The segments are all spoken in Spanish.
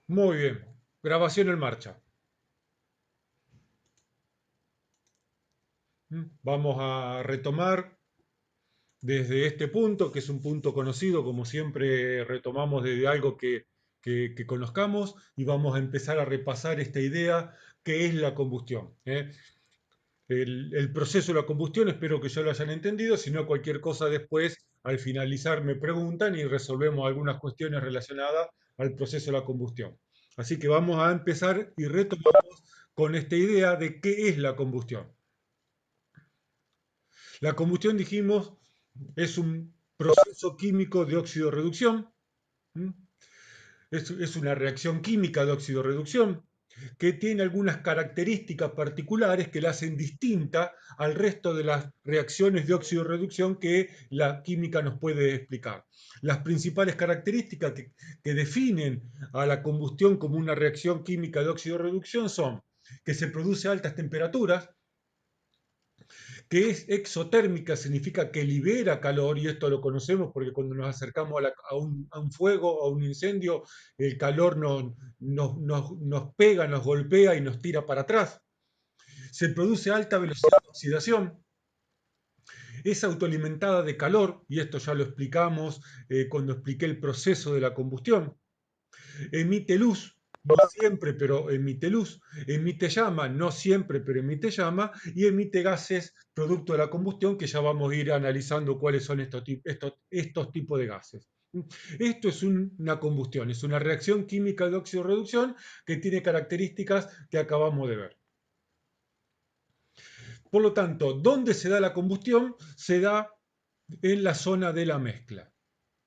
Muy bien. Grabación en marcha. Vamos a retomar desde este punto, que es un punto conocido, como siempre retomamos desde algo que conozcamos y vamos a empezar a repasar esta idea que es la combustión. El proceso de la combustión, espero que ya lo hayan entendido, si no cualquier cosa después, al finalizar, me preguntan y resolvemos algunas cuestiones relacionadas al proceso de la combustión. Así que vamos a empezar y retomamos con esta idea de qué es la combustión. La combustión, dijimos, es un proceso químico de óxido-reducción. ¿Mm? Es una reacción química de óxido-reducción que tiene algunas características particulares que la hacen distinta al resto de las reacciones de óxido-reducción que la química nos puede explicar. Las principales características que definen a la combustión como una reacción química de óxido-reducción son que se produce a altas temperaturas, que es exotérmica, significa que libera calor, y esto lo conocemos porque cuando nos acercamos a un fuego, a un incendio, el calor nos pega, nos golpea y nos tira para atrás. Se produce a alta velocidad de oxidación, es autoalimentada de calor, y esto ya lo explicamos cuando expliqué el proceso de la combustión. Emite luz, no siempre, pero emite luz, emite llama, no siempre, pero emite llama, y emite gases producto de la combustión, que ya vamos a ir analizando cuáles son estos tipos de gases. Esto es una combustión, es una reacción química de óxido-reducción que tiene características que acabamos de ver. Por lo tanto, ¿dónde se da la combustión? Se da en la zona de la mezcla.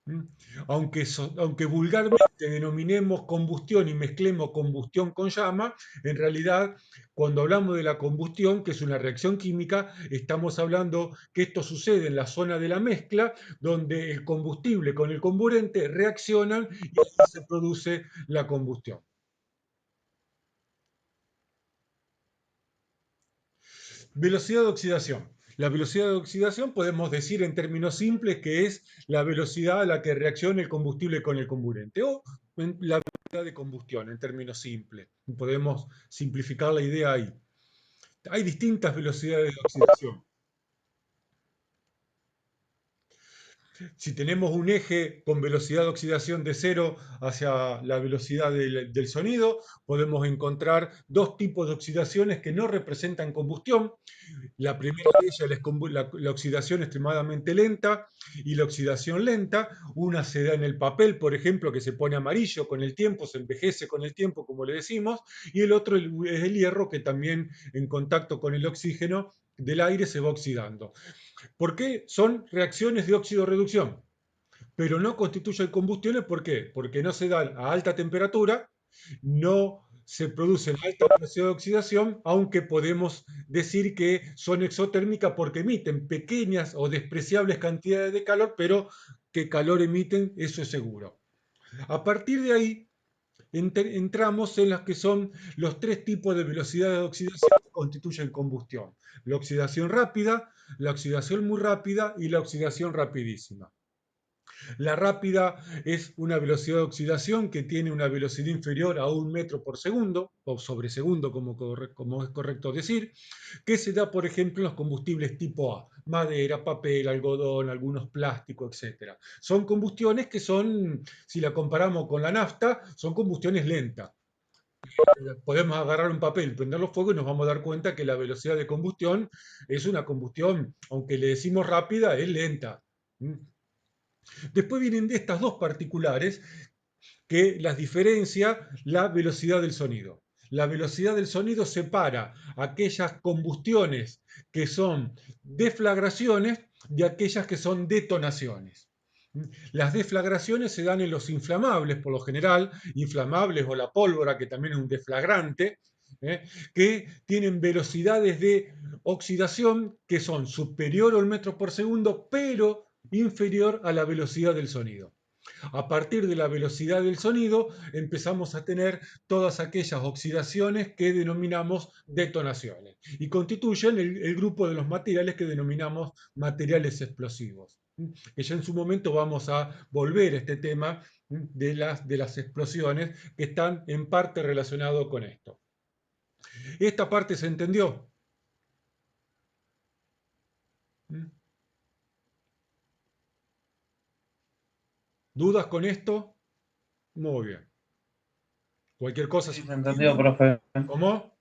¿Mm? Aunque vulgarmente denominemos combustión y mezclemos combustión con llama, en realidad cuando hablamos de la combustión, que es una reacción química, estamos hablando que esto sucede en la zona de la mezcla, donde el combustible con el comburente reaccionan y así se produce la combustión. Velocidad de oxidación. La velocidad de oxidación podemos decir en términos simples que es la velocidad a la que reacciona el combustible con el comburente o la velocidad de combustión en términos simples. Podemos simplificar la idea ahí. Hay distintas velocidades de oxidación. Si tenemos un eje con velocidad de oxidación de cero hacia la velocidad del sonido, podemos encontrar dos tipos de oxidaciones que no representan combustión. La primera de ellas es la oxidación extremadamente lenta y la oxidación lenta. Una se da en el papel, por ejemplo, que se pone amarillo con el tiempo, se envejece con el tiempo, como le decimos, y el otro es el hierro, que también en contacto con el oxígeno del aire se va oxidando. ¿Por qué? Son reacciones de óxido-reducción, pero no constituyen combustiones. ¿Por qué? Porque no se dan a alta temperatura, no se producen a alta velocidad de oxidación, aunque podemos decir que son exotérmicas porque emiten pequeñas o despreciables cantidades de calor, pero que calor emiten, eso es seguro. A partir de ahí, entramos en las que son los tres tipos de velocidad de oxidación que constituyen combustión. La oxidación rápida, la oxidación muy rápida y la oxidación rapidísima. La rápida es una velocidad de oxidación que tiene una velocidad inferior a 1 metro por segundo, o sobre segundo, como es correcto decir, que se da, por ejemplo, en los combustibles tipo A, madera, papel, algodón, algunos plásticos, etc. Son combustiones que son, si la comparamos con la nafta, son combustiones lentas. Podemos agarrar un papel, prenderlo fuego y nos vamos a dar cuenta que la velocidad de combustión es una combustión, aunque le decimos rápida, es lenta. Después vienen de estas dos particulares que las diferencia la velocidad del sonido. La velocidad del sonido separa aquellas combustiones que son deflagraciones de aquellas que son detonaciones. Las deflagraciones se dan en los inflamables, por lo general, inflamables o la pólvora, que también es un deflagrante, que tienen velocidades de oxidación que son superior al metro por segundo, pero inferior a la velocidad del sonido. A partir de la velocidad del sonido empezamos a tener todas aquellas oxidaciones que denominamos detonaciones y constituyen el grupo de los materiales que denominamos materiales explosivos. que ya en su momento vamos a volver a este tema de las explosiones que están en parte relacionado con esto. ¿Esta parte se entendió? ¿Dudas con esto? Muy bien. Cualquier cosa Sí, si se no entendió, entienden. profe. ¿Cómo?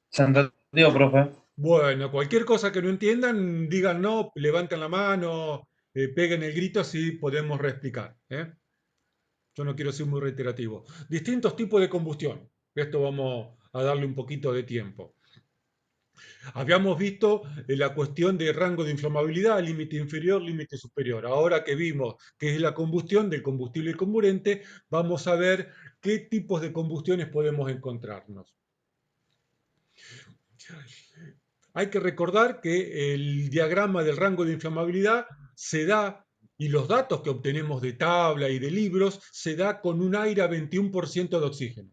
Se entendió, profe. Bueno, cualquier cosa que no entiendan, digan no, levanten la mano, peguen el grito, así podemos reexplicar. Yo no quiero ser muy reiterativo. Distintos tipos de combustión. Esto vamos a darle un poquito de tiempo. Habíamos visto la cuestión de rango de inflamabilidad, límite inferior, límite superior. Ahora que vimos que es la combustión del combustible y comburente, vamos a ver qué tipos de combustiones podemos encontrarnos. Hay que recordar que el diagrama del rango de inflamabilidad se da, y los datos que obtenemos de tabla y de libros, se da con un aire a 21% de oxígeno,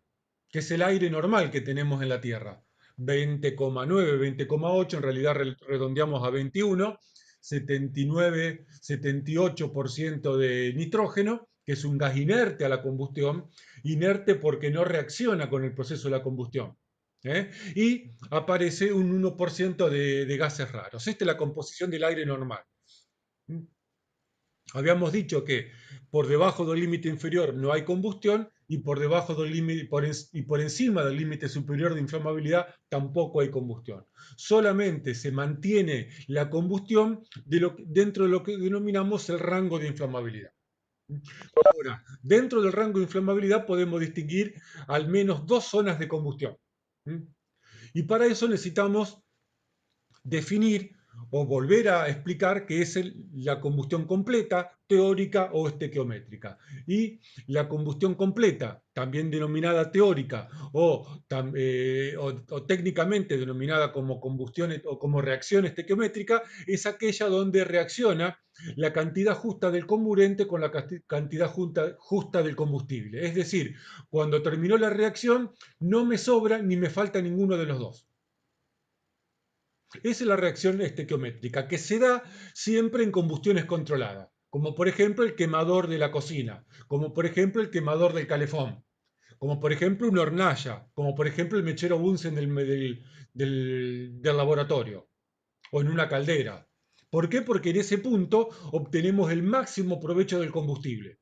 que es el aire normal que tenemos en la Tierra. 20,9, 20,8, en realidad redondeamos a 21, 79, 78% de nitrógeno, que es un gas inerte a la combustión, inerte porque no reacciona con el proceso de la combustión. Y aparece un 1% de gases raros. Esta es la composición del aire normal. Habíamos dicho que por debajo del límite inferior no hay combustión y por debajo del límite y por encima del límite superior de inflamabilidad tampoco hay combustión. Solamente se mantiene la combustión dentro de lo que denominamos el rango de inflamabilidad. Ahora, dentro del rango de inflamabilidad podemos distinguir al menos dos zonas de combustión. Y para eso necesitamos definir o volver a explicar qué es la combustión completa, teórica o estequiométrica. Y la combustión completa, también denominada teórica o técnicamente denominada como combustión o como reacción estequiométrica, es aquella donde reacciona la cantidad justa del comburente con la cantidad justa del combustible. Es decir, cuando terminó la reacción, no me sobra ni me falta ninguno de los dos. Esa es la reacción estequiométrica, que se da siempre en combustiones controladas, como por ejemplo el quemador de la cocina, como por ejemplo el quemador del calefón, como por ejemplo una hornalla, como por ejemplo el mechero Bunsen del laboratorio, o en una caldera. ¿Por qué? Porque en ese punto obtenemos el máximo provecho del combustible.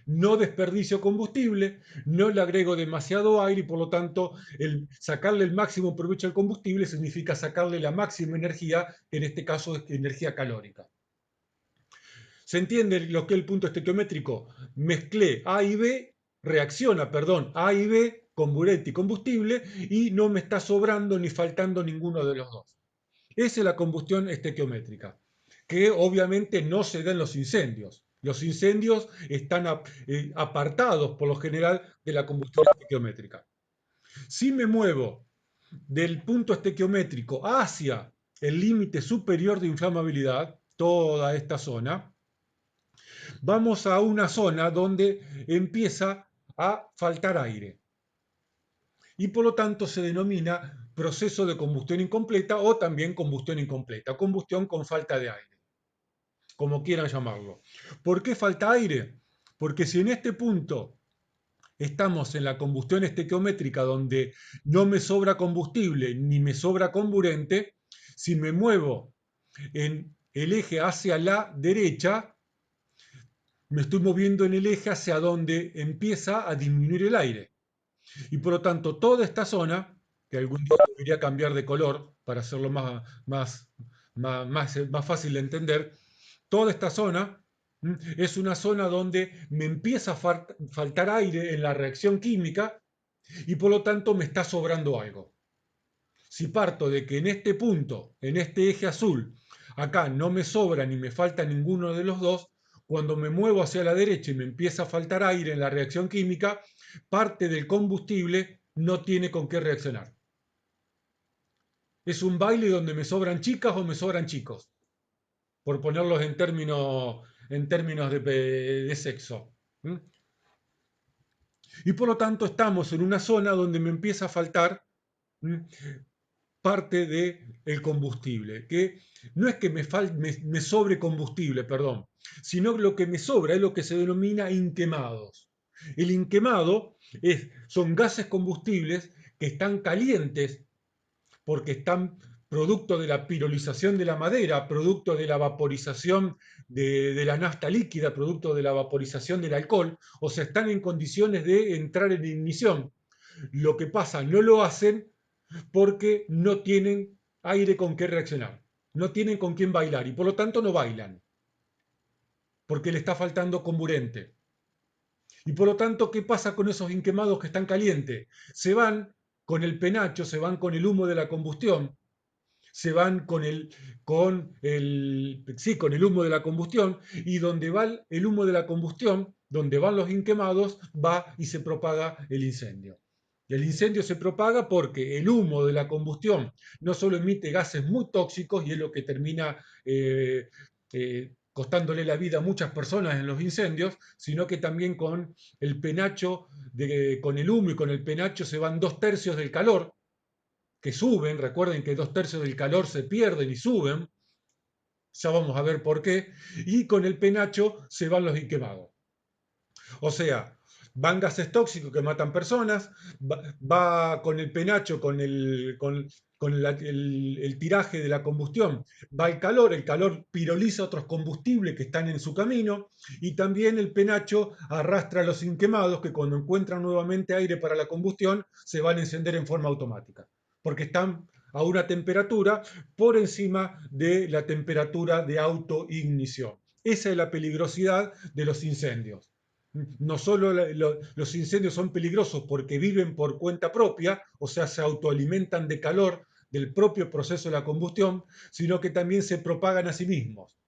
No desperdicio combustible, no le agrego demasiado aire y por lo tanto sacarle el máximo provecho al combustible significa sacarle la máxima energía, que en este caso es energía calórica. ¿Se entiende lo que es el punto estequiométrico? Mezclé A y B, reacciona, perdón, A y B, comburente y combustible, y no me está sobrando ni faltando ninguno de los dos. Esa es la combustión estequiométrica, que obviamente no se da en los incendios. Los incendios están apartados por lo general de la combustión estequiométrica. Si me muevo del punto estequiométrico hacia el límite superior de inflamabilidad, toda esta zona, vamos a una zona donde empieza a faltar aire y por lo tanto se denomina proceso de combustión incompleta o también combustión incompleta, combustión con falta de aire, como quieran llamarlo. ¿Por qué falta aire? Porque si en este punto estamos en la combustión estequiométrica donde no me sobra combustible ni me sobra comburente, si me muevo en el eje hacia la derecha, me estoy moviendo en el eje hacia donde empieza a disminuir el aire. Y por lo tanto, toda esta zona, que algún día debería cambiar de color para hacerlo más fácil de entender, toda esta zona es una zona donde me empieza a faltar aire en la reacción química y por lo tanto me está sobrando algo. Si parto de que en este punto, en este eje azul, acá no me sobra ni me falta ninguno de los dos, cuando me muevo hacia la derecha y me empieza a faltar aire en la reacción química, parte del combustible no tiene con qué reaccionar. Es un baile donde me sobran chicas o me sobran chicos, por ponerlos en términos de sexo. Y por lo tanto estamos en una zona donde me empieza a faltar parte del combustible, que no es que me sobre combustible, perdón, sino que lo que me sobra es lo que se denomina inquemados. El inquemado son gases combustibles que están calientes porque están producto de la pirolización de la madera, producto de la vaporización de la nafta líquida, producto de la vaporización del alcohol, o sea, están en condiciones de entrar en ignición. Lo que pasa, no lo hacen porque no tienen aire con qué reaccionar, no tienen con quién bailar y por lo tanto no bailan, porque le está faltando comburente. Y por lo tanto, ¿qué pasa con esos inquemados que están calientes? Se van con el penacho, se van con el humo de la combustión, se van con el humo de la combustión, y donde va el humo de la combustión, donde van los inquemados, va y se propaga el incendio. Y el incendio se propaga porque el humo de la combustión no solo emite gases muy tóxicos, y es lo que termina costándole la vida a muchas personas en los incendios, sino que también con el penacho, con el humo y con el penacho se van 2/3 del calor, que suben, recuerden que 2/3 del calor se pierden y suben, ya vamos a ver por qué, y con el penacho se van los inquemados. O sea, van gases tóxicos que matan personas, va con el penacho, con el tiraje de la combustión, va el calor piroliza otros combustibles que están en su camino, y también el penacho arrastra a los inquemados que cuando encuentran nuevamente aire para la combustión se van a encender en forma automática, porque están a una temperatura por encima de la temperatura de autoignición. Esa es la peligrosidad de los incendios. No solo los incendios son peligrosos porque viven por cuenta propia, o sea, se autoalimentan de calor del propio proceso de la combustión, sino que también se propagan a sí mismos.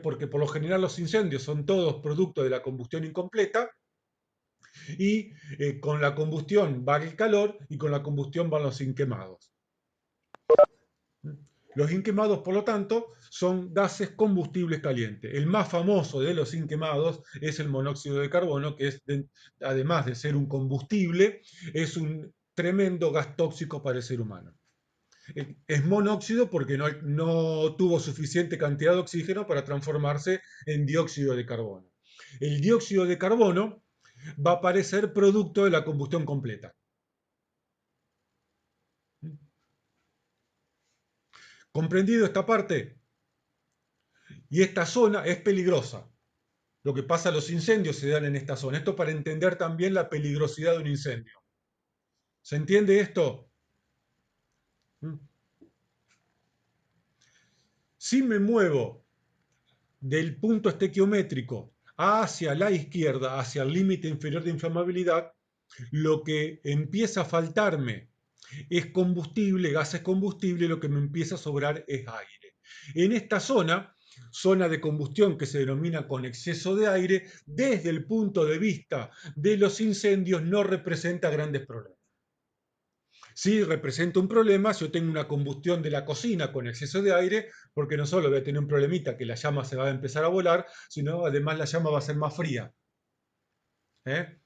Porque por lo general los incendios son todos producto de la combustión incompleta, y con la combustión va el calor y con la combustión van los inquemados. Los inquemados, por lo tanto, son gases combustibles calientes. El más famoso de los inquemados es el monóxido de carbono, que además de ser un combustible, es un tremendo gas tóxico para el ser humano. Es monóxido porque no tuvo suficiente cantidad de oxígeno para transformarse en dióxido de carbono. El dióxido de carbono va a aparecer producto de la combustión completa. ¿Comprendido esta parte? Y esta zona es peligrosa. Lo que pasa, los incendios se dan en esta zona. Esto para entender también la peligrosidad de un incendio. ¿Se entiende esto? Si me muevo del punto estequiométrico hacia la izquierda, hacia el límite inferior de inflamabilidad, lo que empieza a faltarme es combustible, gases combustibles, lo que me empieza a sobrar es aire. En esta zona de combustión que se denomina con exceso de aire, desde el punto de vista de los incendios no representa grandes problemas. Sí representa un problema si yo tengo una combustión de la cocina con exceso de aire, porque no solo voy a tener un problemita que la llama se va a empezar a volar, sino además la llama va a ser más fría. ¿Eh?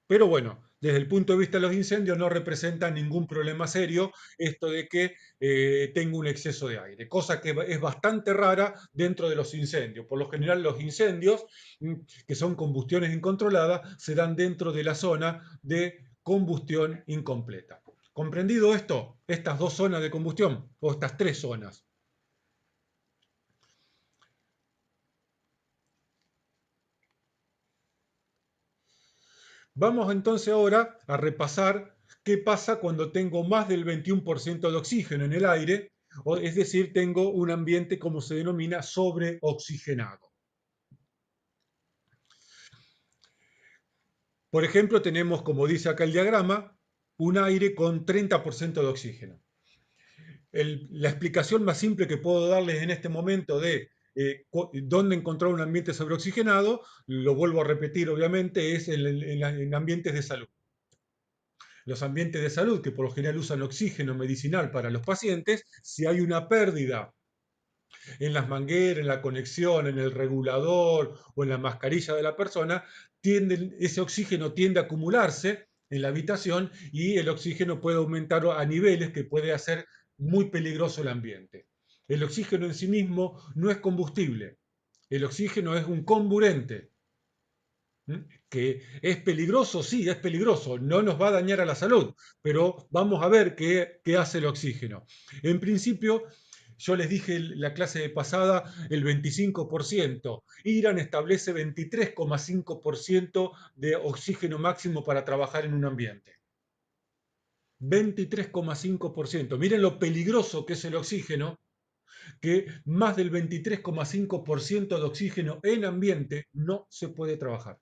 Pero bueno, desde el punto de vista de los incendios no representa ningún problema serio esto de que tengo un exceso de aire, cosa que es bastante rara dentro de los incendios. Por lo general los incendios, que son combustiones incontroladas, se dan dentro de la zona de combustión incompleta. ¿Comprendido esto? Estas dos zonas de combustión, o estas tres zonas. Vamos entonces ahora a repasar qué pasa cuando tengo más del 21% de oxígeno en el aire, es decir, tengo un ambiente, como se denomina, sobreoxigenado. Por ejemplo, tenemos, como dice acá el diagrama, un aire con 30% de oxígeno. La explicación más simple que puedo darles en este momento de dónde encontrar un ambiente sobreoxigenado, lo vuelvo a repetir obviamente, es en ambientes de salud. Los ambientes de salud, que por lo general usan oxígeno medicinal para los pacientes, si hay una pérdida en las mangueras, en la conexión, en el regulador o en la mascarilla de la persona, ese oxígeno tiende a acumularse en la habitación y el oxígeno puede aumentar a niveles que puede hacer muy peligroso el ambiente. El oxígeno en sí mismo no es combustible. El oxígeno es un comburente. Que es peligroso, sí, es peligroso, no nos va a dañar a la salud, pero vamos a ver qué hace el oxígeno. En principio, yo les dije en la clase pasada el 25%. Irán establece 23,5% de oxígeno máximo para trabajar en un ambiente. 23,5%. Miren lo peligroso que es el oxígeno, que más del 23,5% de oxígeno en ambiente no se puede trabajar.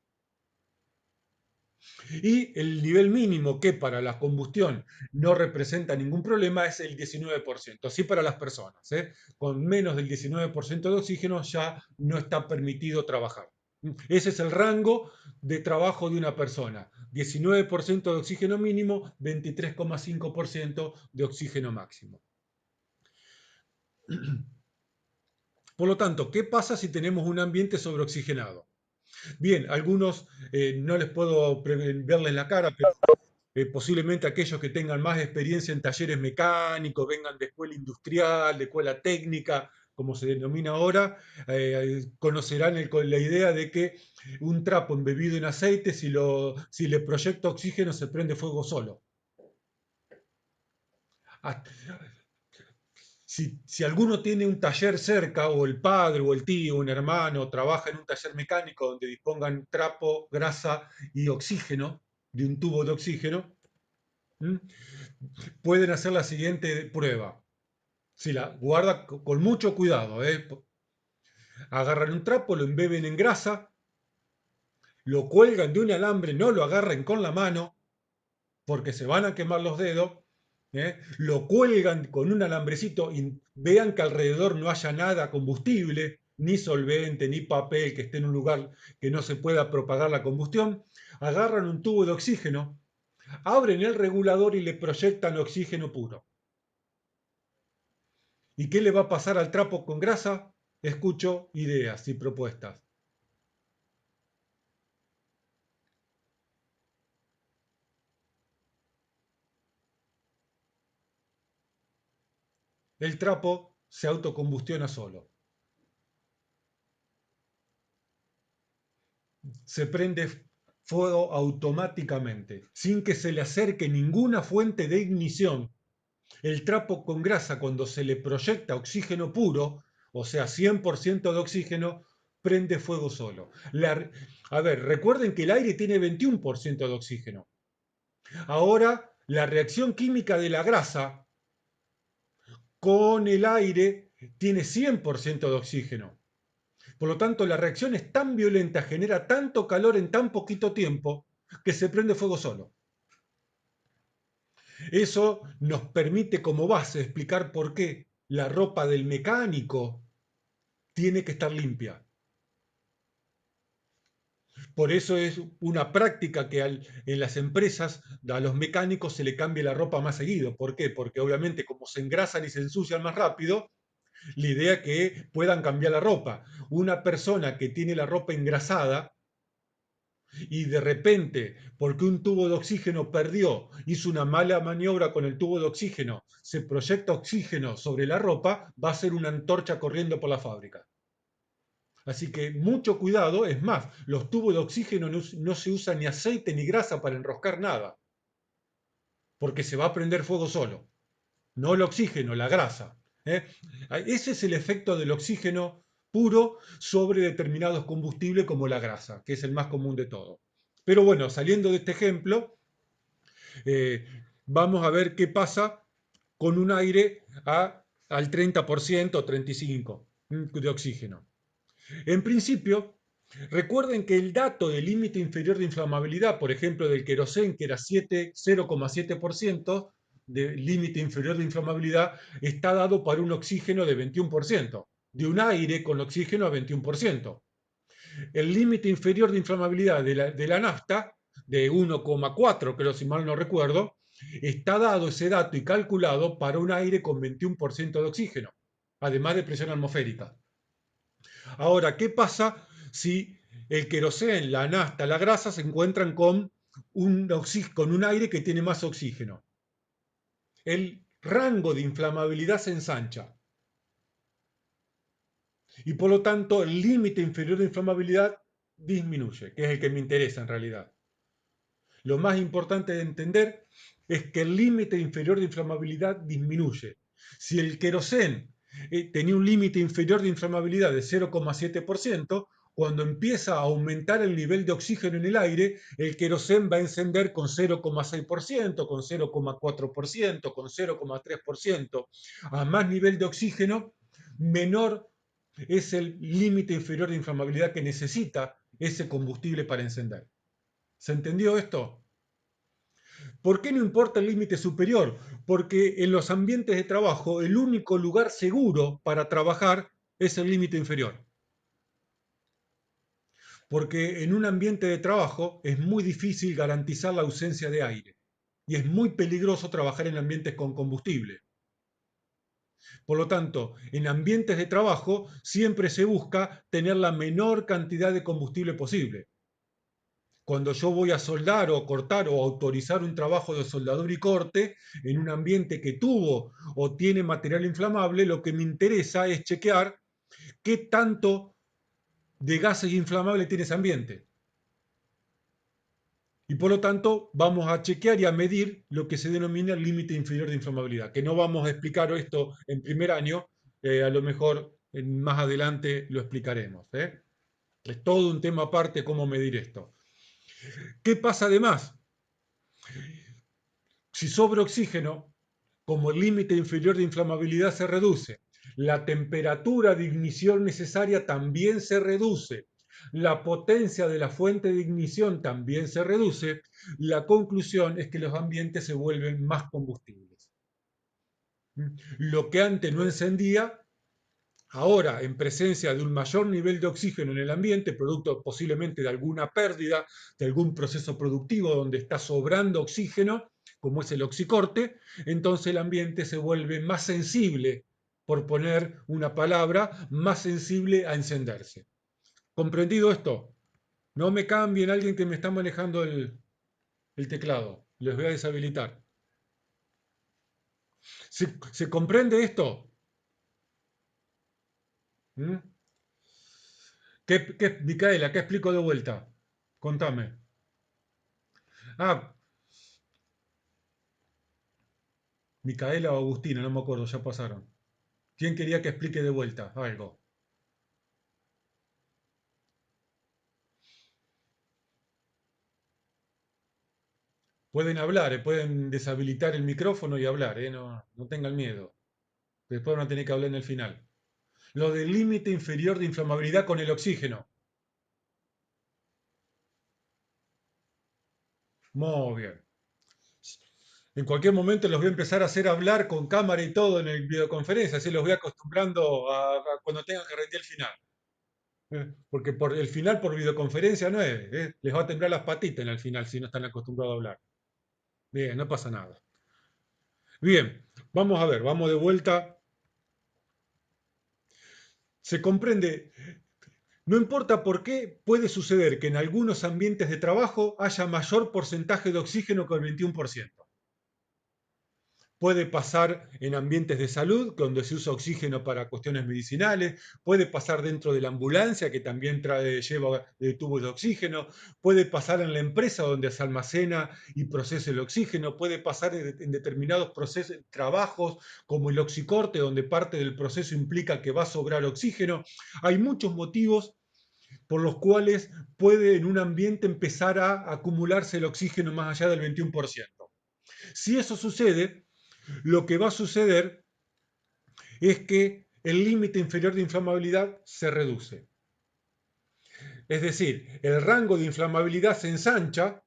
Y el nivel mínimo que para la combustión no representa ningún problema es el 19%, así para las personas. Con menos del 19% de oxígeno ya no está permitido trabajar. Ese es el rango de trabajo de una persona. 19% de oxígeno mínimo, 23,5% de oxígeno máximo. Por lo tanto, ¿qué pasa si tenemos un ambiente sobreoxigenado? Bien, algunos no les puedo verles la cara, pero posiblemente aquellos que tengan más experiencia en talleres mecánicos, vengan de escuela industrial, de escuela técnica, como se denomina ahora, conocerán la idea de que un trapo embebido en aceite, si le proyecta oxígeno, se prende fuego solo. Si alguno tiene un taller cerca, o el padre, o el tío, un hermano, trabaja en un taller mecánico donde dispongan trapo, grasa y oxígeno, de un tubo de oxígeno, pueden hacer la siguiente prueba. Si la guarda con mucho cuidado, agarran un trapo, lo embeben en grasa, lo cuelgan de un alambre, no lo agarren con la mano, porque se van a quemar los dedos, lo cuelgan con un alambrecito y vean que alrededor no haya nada combustible, ni solvente, ni papel, que esté en un lugar que no se pueda propagar la combustión, agarran un tubo de oxígeno, abren el regulador y le proyectan oxígeno puro. ¿Y qué le va a pasar al trapo con grasa? Escucho ideas y propuestas. El trapo se autocombustiona solo. Se prende fuego automáticamente, sin que se le acerque ninguna fuente de ignición. El trapo con grasa, cuando se le proyecta oxígeno puro, o sea, 100% de oxígeno, prende fuego solo. A ver, recuerden que el aire tiene 21% de oxígeno. Ahora, la reacción química de la grasa con el aire tiene 100% de oxígeno. Por lo tanto, la reacción es tan violenta, genera tanto calor en tan poquito tiempo, que se prende fuego solo. Eso nos permite como base explicar por qué la ropa del mecánico tiene que estar limpia. Por eso es una práctica que en las empresas a los mecánicos se le cambie la ropa más seguido. ¿Por qué? Porque obviamente como se engrasan y se ensucian más rápido, la idea es que puedan cambiar la ropa. Una persona que tiene la ropa engrasada y de repente, porque un tubo de oxígeno perdió, hizo una mala maniobra con el tubo de oxígeno, se proyecta oxígeno sobre la ropa, va a ser una antorcha corriendo por la fábrica. Así que mucho cuidado, es más, los tubos de oxígeno no se usan ni aceite ni grasa para enroscar nada, porque se va a prender fuego solo. No el oxígeno, la grasa. ¿eh? Ese es el efecto del oxígeno puro sobre determinados combustibles como la grasa, que es el más común de todo. Pero bueno, saliendo de este ejemplo, eh, vamos a ver qué pasa con un aire al 30% o 35% de oxígeno. En principio, recuerden que el dato del límite inferior de inflamabilidad, por ejemplo, del queroseno, que era 0,7% de límite inferior de inflamabilidad, está dado para un oxígeno de 21%, de un aire con oxígeno a 21%. El límite inferior de inflamabilidad de la nafta, de 1,4, creo si mal no recuerdo, está dado ese dato y calculado para un aire con 21% de oxígeno, además de presión atmosférica. Ahora, ¿qué pasa si el queroseno, la nafta, la grasa se encuentran con un aire que tiene más oxígeno? rango de inflamabilidad se ensancha. Y por lo tanto, el límite inferior de inflamabilidad disminuye, que es el que me interesa en realidad. Lo más importante de entender es que el límite inferior de inflamabilidad disminuye. Si el querosén tenía un límite inferior de inflamabilidad de 0,7%, cuando empieza a aumentar el nivel de oxígeno en el aire, el querosén va a encender con 0,6%, con 0,4%, con 0,3%. A más nivel de oxígeno, menor es el límite inferior de inflamabilidad que necesita ese combustible para encender. ¿Se entendió esto? ¿Por qué no importa el límite superior? Porque en los ambientes de trabajo el único lugar seguro para trabajar es el límite inferior. Porque en un ambiente de trabajo es muy difícil garantizar la ausencia de aire y es muy peligroso trabajar en ambientes con combustible. Por lo tanto, en ambientes de trabajo siempre se busca tener la menor cantidad de combustible posible. Cuando yo voy a soldar o cortar o autorizar un trabajo de soldadura y corte en un ambiente que tuvo o tiene material inflamable, lo que me interesa es chequear qué tanto de gases inflamables tiene ese ambiente. Y por lo tanto vamos a chequear y a medir lo que se denomina el límite inferior de inflamabilidad, que no vamos a explicar esto en primer año, a lo mejor más adelante lo explicaremos. Es todo un tema aparte cómo medir esto. ¿Qué pasa además? Si sobra oxígeno, como el límite inferior de inflamabilidad se reduce, la temperatura de ignición necesaria también se reduce, la potencia de la fuente de ignición también se reduce, la conclusión es que los ambientes se vuelven más combustibles. Lo que antes no encendía, ahora en presencia de un mayor nivel de oxígeno en el ambiente, producto posiblemente de alguna pérdida, de algún proceso productivo donde está sobrando oxígeno, como es el oxicorte, entonces el ambiente se vuelve más sensible, por poner una palabra, más sensible a encenderse. ¿Comprendido esto? No me cambien alguien que me está manejando el teclado. Les voy a deshabilitar. ¿Se comprende esto? ¿Mm? Micaela, ¿qué explico de vuelta? Contame. Ah, Micaela o Agustina, no me acuerdo, ya pasaron. ¿Quién quería que explique de vuelta algo? Pueden hablar, pueden deshabilitar el micrófono y hablar, no tengan miedo. Después van a tener que hablar en el final. Lo del límite inferior de inflamabilidad con el oxígeno. Muy bien. En cualquier momento los voy a empezar a hacer hablar con cámara y todo en el videoconferencia, así los voy acostumbrando a cuando tengan que rendir el final. Porque por el final por videoconferencia no es, les va a temblar las patitas en el final si no están acostumbrados a hablar. Bien, no pasa nada. Bien, vamos a ver, vamos de vuelta. Se comprende, no importa por qué, puede suceder que en algunos ambientes de trabajo haya mayor porcentaje de oxígeno que el 21%. Puede pasar en ambientes de salud, donde se usa oxígeno para cuestiones medicinales, puede pasar dentro de la ambulancia, que también lleva tubos de oxígeno, puede pasar en la empresa donde se almacena y procesa el oxígeno, puede pasar en determinados procesos, trabajos como el oxicorte, donde parte del proceso implica que va a sobrar oxígeno. Hay muchos motivos por los cuales puede en un ambiente empezar a acumularse el oxígeno más allá del 21%. Si eso sucede, lo que va a suceder es que el límite inferior de inflamabilidad se reduce. Es decir, el rango de inflamabilidad se ensancha,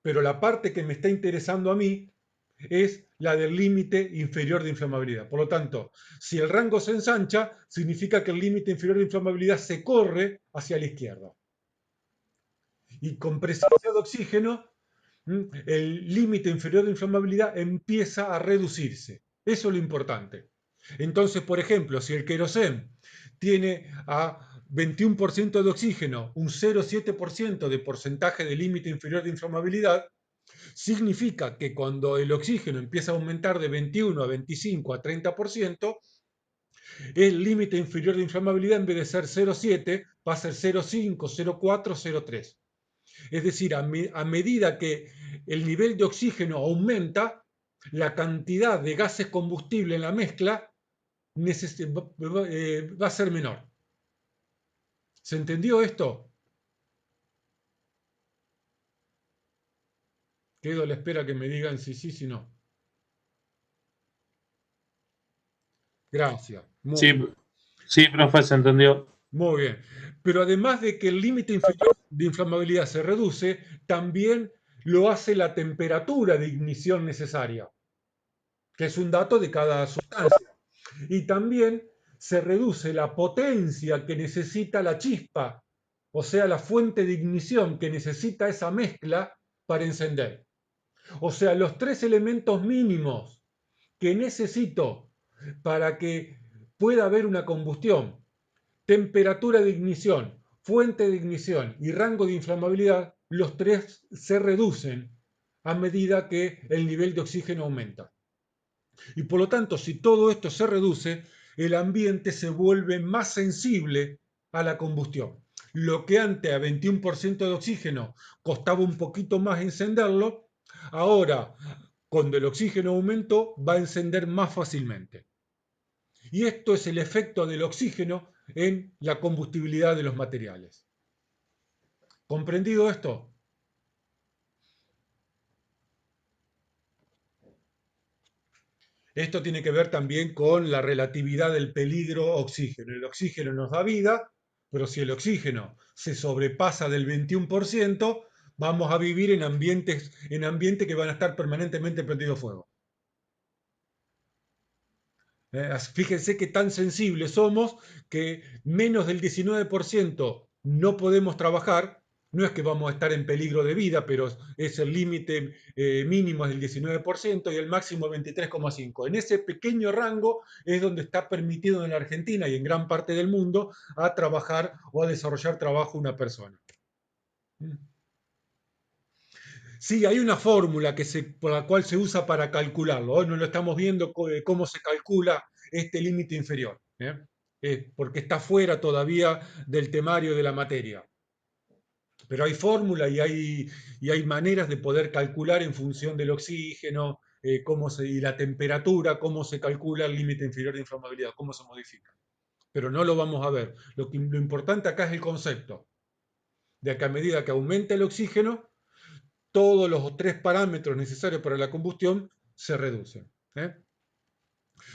pero la parte que me está interesando a mí es la del límite inferior de inflamabilidad. Por lo tanto, si el rango se ensancha, significa que el límite inferior de inflamabilidad se corre hacia la izquierda. Y con presencia de oxígeno, el límite inferior de inflamabilidad empieza a reducirse. Eso es lo importante. Entonces, por ejemplo, si el querosén tiene a 21% de oxígeno, un 0,7% de porcentaje de límite inferior de inflamabilidad, significa que cuando el oxígeno empieza a aumentar de 21 a 25 a 30%, el límite inferior de inflamabilidad en vez de ser 0,7 va a ser 0,5, 0,4, 0,3. Es decir, a medida que el nivel de oxígeno aumenta, la cantidad de gases combustibles en la mezcla va a ser menor. ¿Se entendió esto? Quedo a la espera que me digan si sí, si no. Gracias. Sí, sí, profe, se entendió. Muy bien. Pero además de que el límite inferior de inflamabilidad se reduce, también lo hace la temperatura de ignición necesaria, que es un dato de cada sustancia. Y también se reduce la potencia que necesita la chispa, o sea, la fuente de ignición que necesita esa mezcla para encender. O sea, los tres elementos mínimos que necesito para que pueda haber una combustión: temperatura de ignición, fuente de ignición y rango de inflamabilidad, los tres se reducen a medida que el nivel de oxígeno aumenta. Y por lo tanto, si todo esto se reduce, el ambiente se vuelve más sensible a la combustión. Lo que antes a 21% de oxígeno costaba un poquito más encenderlo, ahora cuando el oxígeno aumentó va a encender más fácilmente. Y esto es el efecto del oxígeno en la combustibilidad de los materiales. ¿Comprendido esto? Esto tiene que ver también con la relatividad del peligro oxígeno. El oxígeno nos da vida, pero si el oxígeno se sobrepasa del 21%, vamos a vivir en ambientes que van a estar permanentemente prendido fuego. Fíjense qué tan sensibles somos que menos del 19% no podemos trabajar. No es que vamos a estar en peligro de vida, pero es el límite mínimo es el 19% y el máximo 23,5%. En ese pequeño rango es donde está permitido en la Argentina y en gran parte del mundo a trabajar o a desarrollar trabajo una persona. Sí, hay una fórmula por la cual se usa para calcularlo. Hoy no lo estamos viendo cómo se calcula este límite inferior, porque está fuera todavía del temario de la materia. Pero hay fórmula y hay maneras de poder calcular en función del oxígeno y la temperatura, cómo se calcula el límite inferior de inflamabilidad, cómo se modifica. Pero no lo vamos a ver. Lo importante acá es el concepto de que a medida que aumenta el oxígeno, todos los tres parámetros necesarios para la combustión se reducen.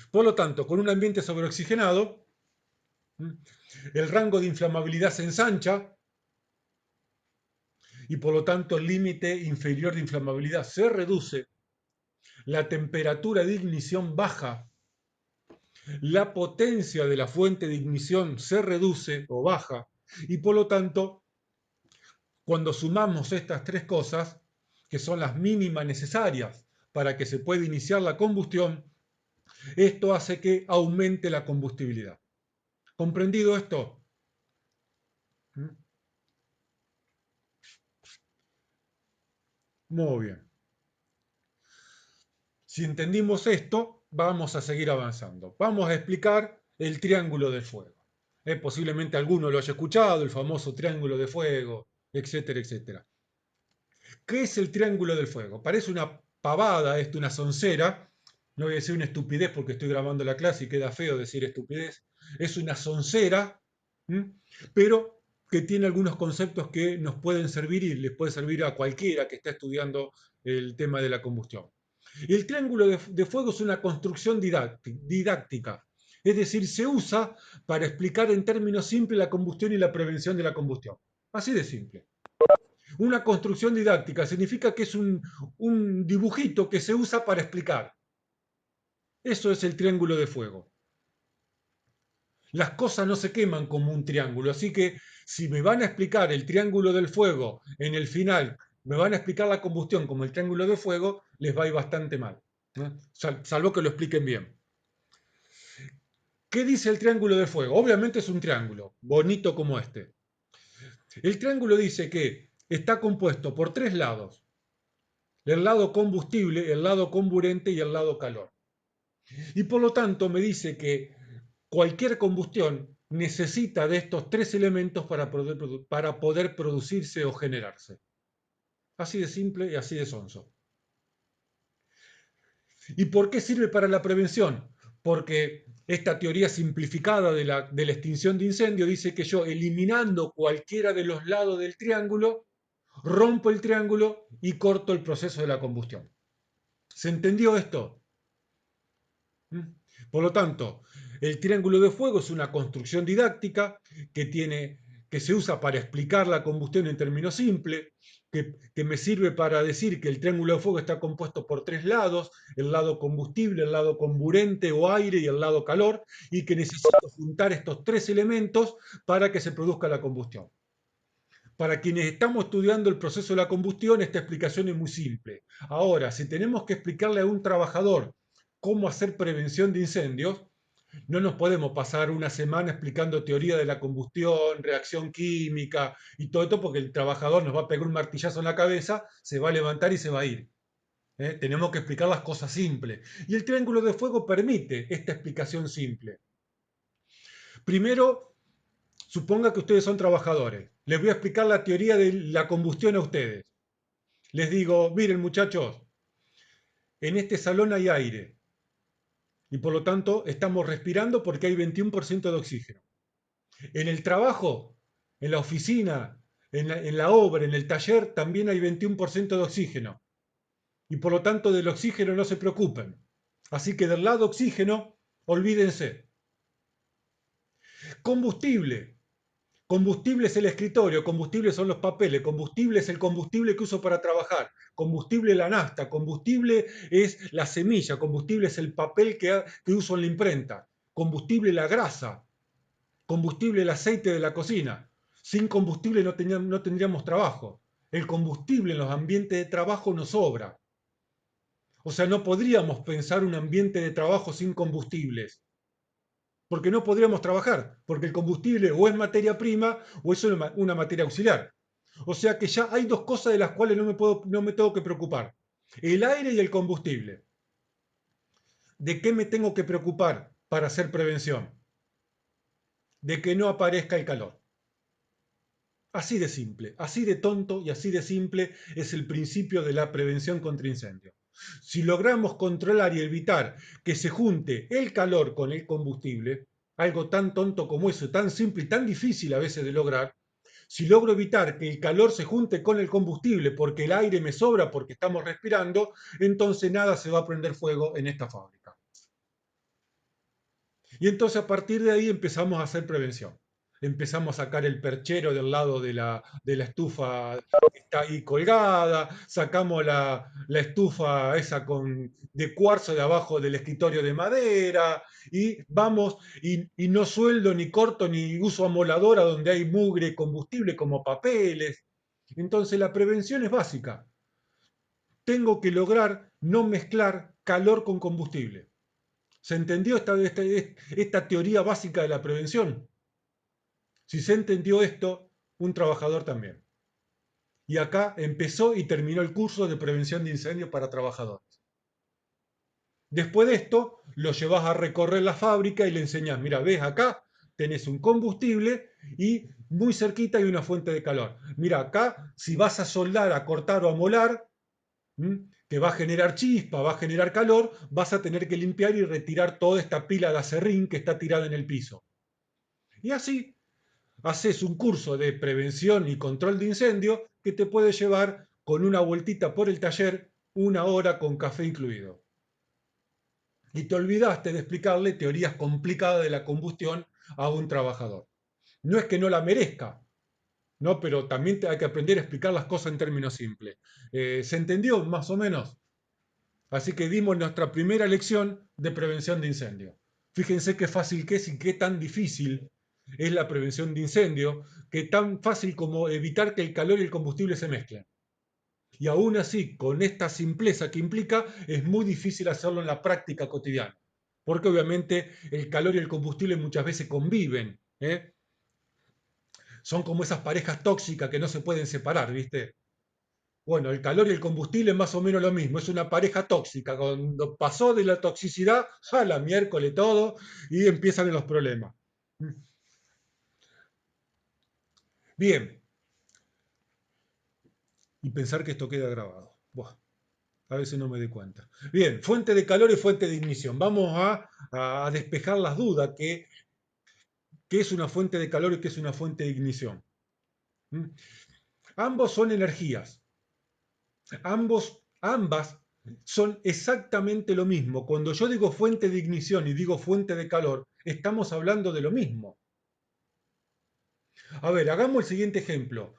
Por lo tanto, con un ambiente sobreoxigenado, el rango de inflamabilidad se ensancha y por lo tanto el límite inferior de inflamabilidad se reduce, la temperatura de ignición baja, la potencia de la fuente de ignición se reduce o baja y por lo tanto, cuando sumamos estas tres cosas, que son las mínimas necesarias para que se pueda iniciar la combustión, esto hace que aumente la combustibilidad. ¿Comprendido esto? Muy bien. Si entendimos esto, vamos a seguir avanzando. Vamos a explicar el triángulo del fuego. Posiblemente alguno lo haya escuchado, el famoso triángulo de fuego, etcétera, etcétera. ¿Qué es el triángulo del fuego? Parece una pavada, una soncera. No voy a decir una estupidez porque estoy grabando la clase y queda feo decir estupidez. Es una soncera, pero que tiene algunos conceptos que nos pueden servir y les puede servir a cualquiera que esté estudiando el tema de la combustión. El triángulo de fuego es una construcción didáctica, es decir, se usa para explicar en términos simples la combustión y la prevención de la combustión. Así de simple. Una construcción didáctica significa que es un dibujito que se usa para explicar. Eso es el triángulo de fuego. Las cosas no se queman como un triángulo, así que si me van a explicar el triángulo del fuego en el final, me van a explicar la combustión como el triángulo de fuego, les va a ir bastante mal, salvo que lo expliquen bien. ¿Qué dice el triángulo de fuego? Obviamente es un triángulo, bonito como este. El triángulo dice que está compuesto por tres lados. el lado combustible, el lado comburente y el lado calor. Y por lo tanto me dice que cualquier combustión necesita de estos tres elementos para poder producirse o generarse. Así de simple y así de sonso. ¿Y por qué sirve para la prevención? Porque esta teoría simplificada de la extinción de incendio dice que yo, eliminando cualquiera de los lados del triángulo, rompo el triángulo y corto el proceso de la combustión. ¿Se entendió esto? ¿Mm? Por lo tanto, el triángulo de fuego es una construcción didáctica que se usa para explicar la combustión en términos simples, que me sirve para decir que el triángulo de fuego está compuesto por tres lados: el lado combustible, el lado comburente o aire y el lado calor, y que necesito juntar estos tres elementos para que se produzca la combustión. Para quienes estamos estudiando el proceso de la combustión, esta explicación es muy simple. Ahora, si tenemos que explicarle a un trabajador cómo hacer prevención de incendios, no nos podemos pasar una semana explicando teoría de la combustión, reacción química y todo esto, porque el trabajador nos va a pegar un martillazo en la cabeza, se va a levantar y se va a ir. Tenemos que explicar las cosas simples. Y el triángulo de fuego permite esta explicación simple. Primero, suponga que ustedes son trabajadores. Les voy a explicar la teoría de la combustión a ustedes. Les digo, miren muchachos, en este salón hay aire y por lo tanto estamos respirando porque hay 21% de oxígeno. En el trabajo, en la oficina, en la obra, en el taller, también hay 21% de oxígeno. Y por lo tanto del oxígeno no se preocupen. Así que del lado oxígeno, olvídense. Combustible. Combustible es el escritorio, combustible son los papeles, combustible es el combustible que uso para trabajar, combustible la nafta, combustible es la semilla, combustible es el papel que uso en la imprenta, combustible la grasa, combustible el aceite de la cocina. Sin combustible no tendríamos trabajo. El combustible en los ambientes de trabajo nos sobra. O sea, no podríamos pensar un ambiente de trabajo sin combustibles, porque no podríamos trabajar, porque el combustible o es materia prima o es una materia auxiliar. O sea que ya hay dos cosas de las cuales no me tengo que preocupar: el aire y el combustible. ¿De qué me tengo que preocupar para hacer prevención? De que no aparezca el calor. Así de simple, así de tonto y así de simple es el principio de la prevención contra incendios. Si logramos controlar y evitar que se junte el calor con el combustible, algo tan tonto como eso, tan simple y tan difícil a veces de lograr, si logro evitar que el calor se junte con el combustible porque el aire me sobra porque estamos respirando, entonces nada se va a prender fuego en esta fábrica. Y entonces a partir de ahí empezamos a hacer prevención. Empezamos a sacar el perchero del lado de la estufa que está ahí colgada, sacamos la estufa esa de cuarzo de abajo del escritorio de madera, y vamos, y no sueldo, ni corto, ni uso amoladora donde hay mugre combustible como papeles. Entonces la prevención es básica. Tengo que lograr no mezclar calor con combustible. ¿Se entendió esta teoría básica de la prevención? Si se entendió esto, un trabajador también. Y acá empezó y terminó el curso de prevención de incendios para trabajadores. Después de esto, lo llevas a recorrer la fábrica y le enseñás: mira, ves acá, tenés un combustible y muy cerquita hay una fuente de calor. Mira, acá, si vas a soldar, a cortar o a molar, que va a generar chispa, va a generar calor, vas a tener que limpiar y retirar toda esta pila de acerrín que está tirada en el piso. Y así haces un curso de prevención y control de incendio que te puede llevar, con una vueltita por el taller, 1 hora con café incluido. Y te olvidaste de explicarle teorías complicadas de la combustión a un trabajador. No es que no la merezca, ¿no? Pero también hay que aprender a explicar las cosas en términos simples. ¿Se entendió más o menos? Así que dimos nuestra primera lección de prevención de incendio. Fíjense qué fácil que es y qué tan difícil es la prevención de incendio, que tan fácil como evitar que el calor y el combustible se mezclen. Y aún así, con esta simpleza que implica, es muy difícil hacerlo en la práctica cotidiana, porque obviamente el calor y el combustible muchas veces conviven, ¿eh? Son como esas parejas tóxicas que no se pueden separar, ¿viste? Bueno, el calor y el combustible es más o menos lo mismo, es una pareja tóxica. Cuando pasó de la toxicidad, a la miércoles todo, y empiezan los problemas. Bien, y pensar que esto queda grabado. Buah, a veces no me doy cuenta. Bien, fuente de calor y fuente de ignición. Vamos a despejar las dudas que qué es una fuente de calor y qué es una fuente de ignición. ¿Mm? Ambos son energías. Ambas son exactamente lo mismo. Cuando yo digo fuente de ignición y digo fuente de calor, estamos hablando de lo mismo. A ver, hagamos el siguiente ejemplo.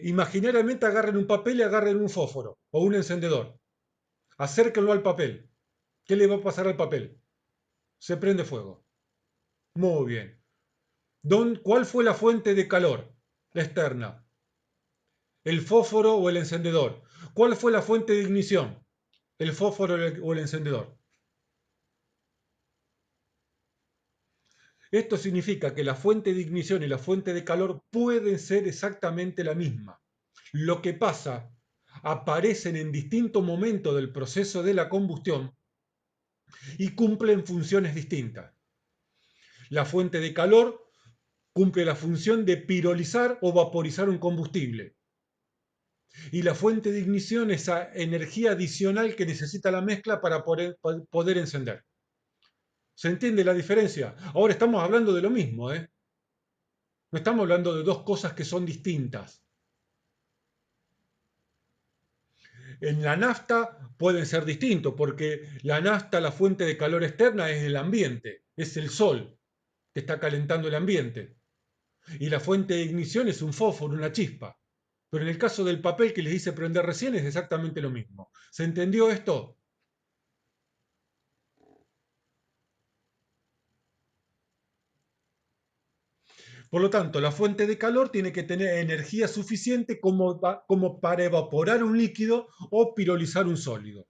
Imaginariamente agarren un papel y agarren un fósforo o un encendedor. Acérquenlo al papel. ¿Qué le va a pasar al papel? Se prende fuego. Muy bien. ¿Cuál fue la fuente de calor? La externa. ¿El fósforo o el encendedor? ¿Cuál fue la fuente de ignición? ¿El fósforo o el encendedor? Esto significa que la fuente de ignición y la fuente de calor pueden ser exactamente la misma. Lo que pasa, aparecen en distintos momentos del proceso de la combustión y cumplen funciones distintas. La fuente de calor cumple la función de pirolizar o vaporizar un combustible. Y la fuente de ignición es esa energía adicional que necesita la mezcla para poder encender. ¿Se entiende la diferencia? Ahora estamos hablando de lo mismo, ¿eh? No estamos hablando de dos cosas que son distintas. En la nafta pueden ser distintos, porque la nafta, la fuente de calor externa es el ambiente, es el sol que está calentando el ambiente. Y la fuente de ignición es un fósforo, una chispa. Pero en el caso del papel que les hice prender recién es exactamente lo mismo. ¿Se entendió esto? Por lo tanto, la fuente de calor tiene que tener energía suficiente como para evaporar un líquido o pirolizar un sólido.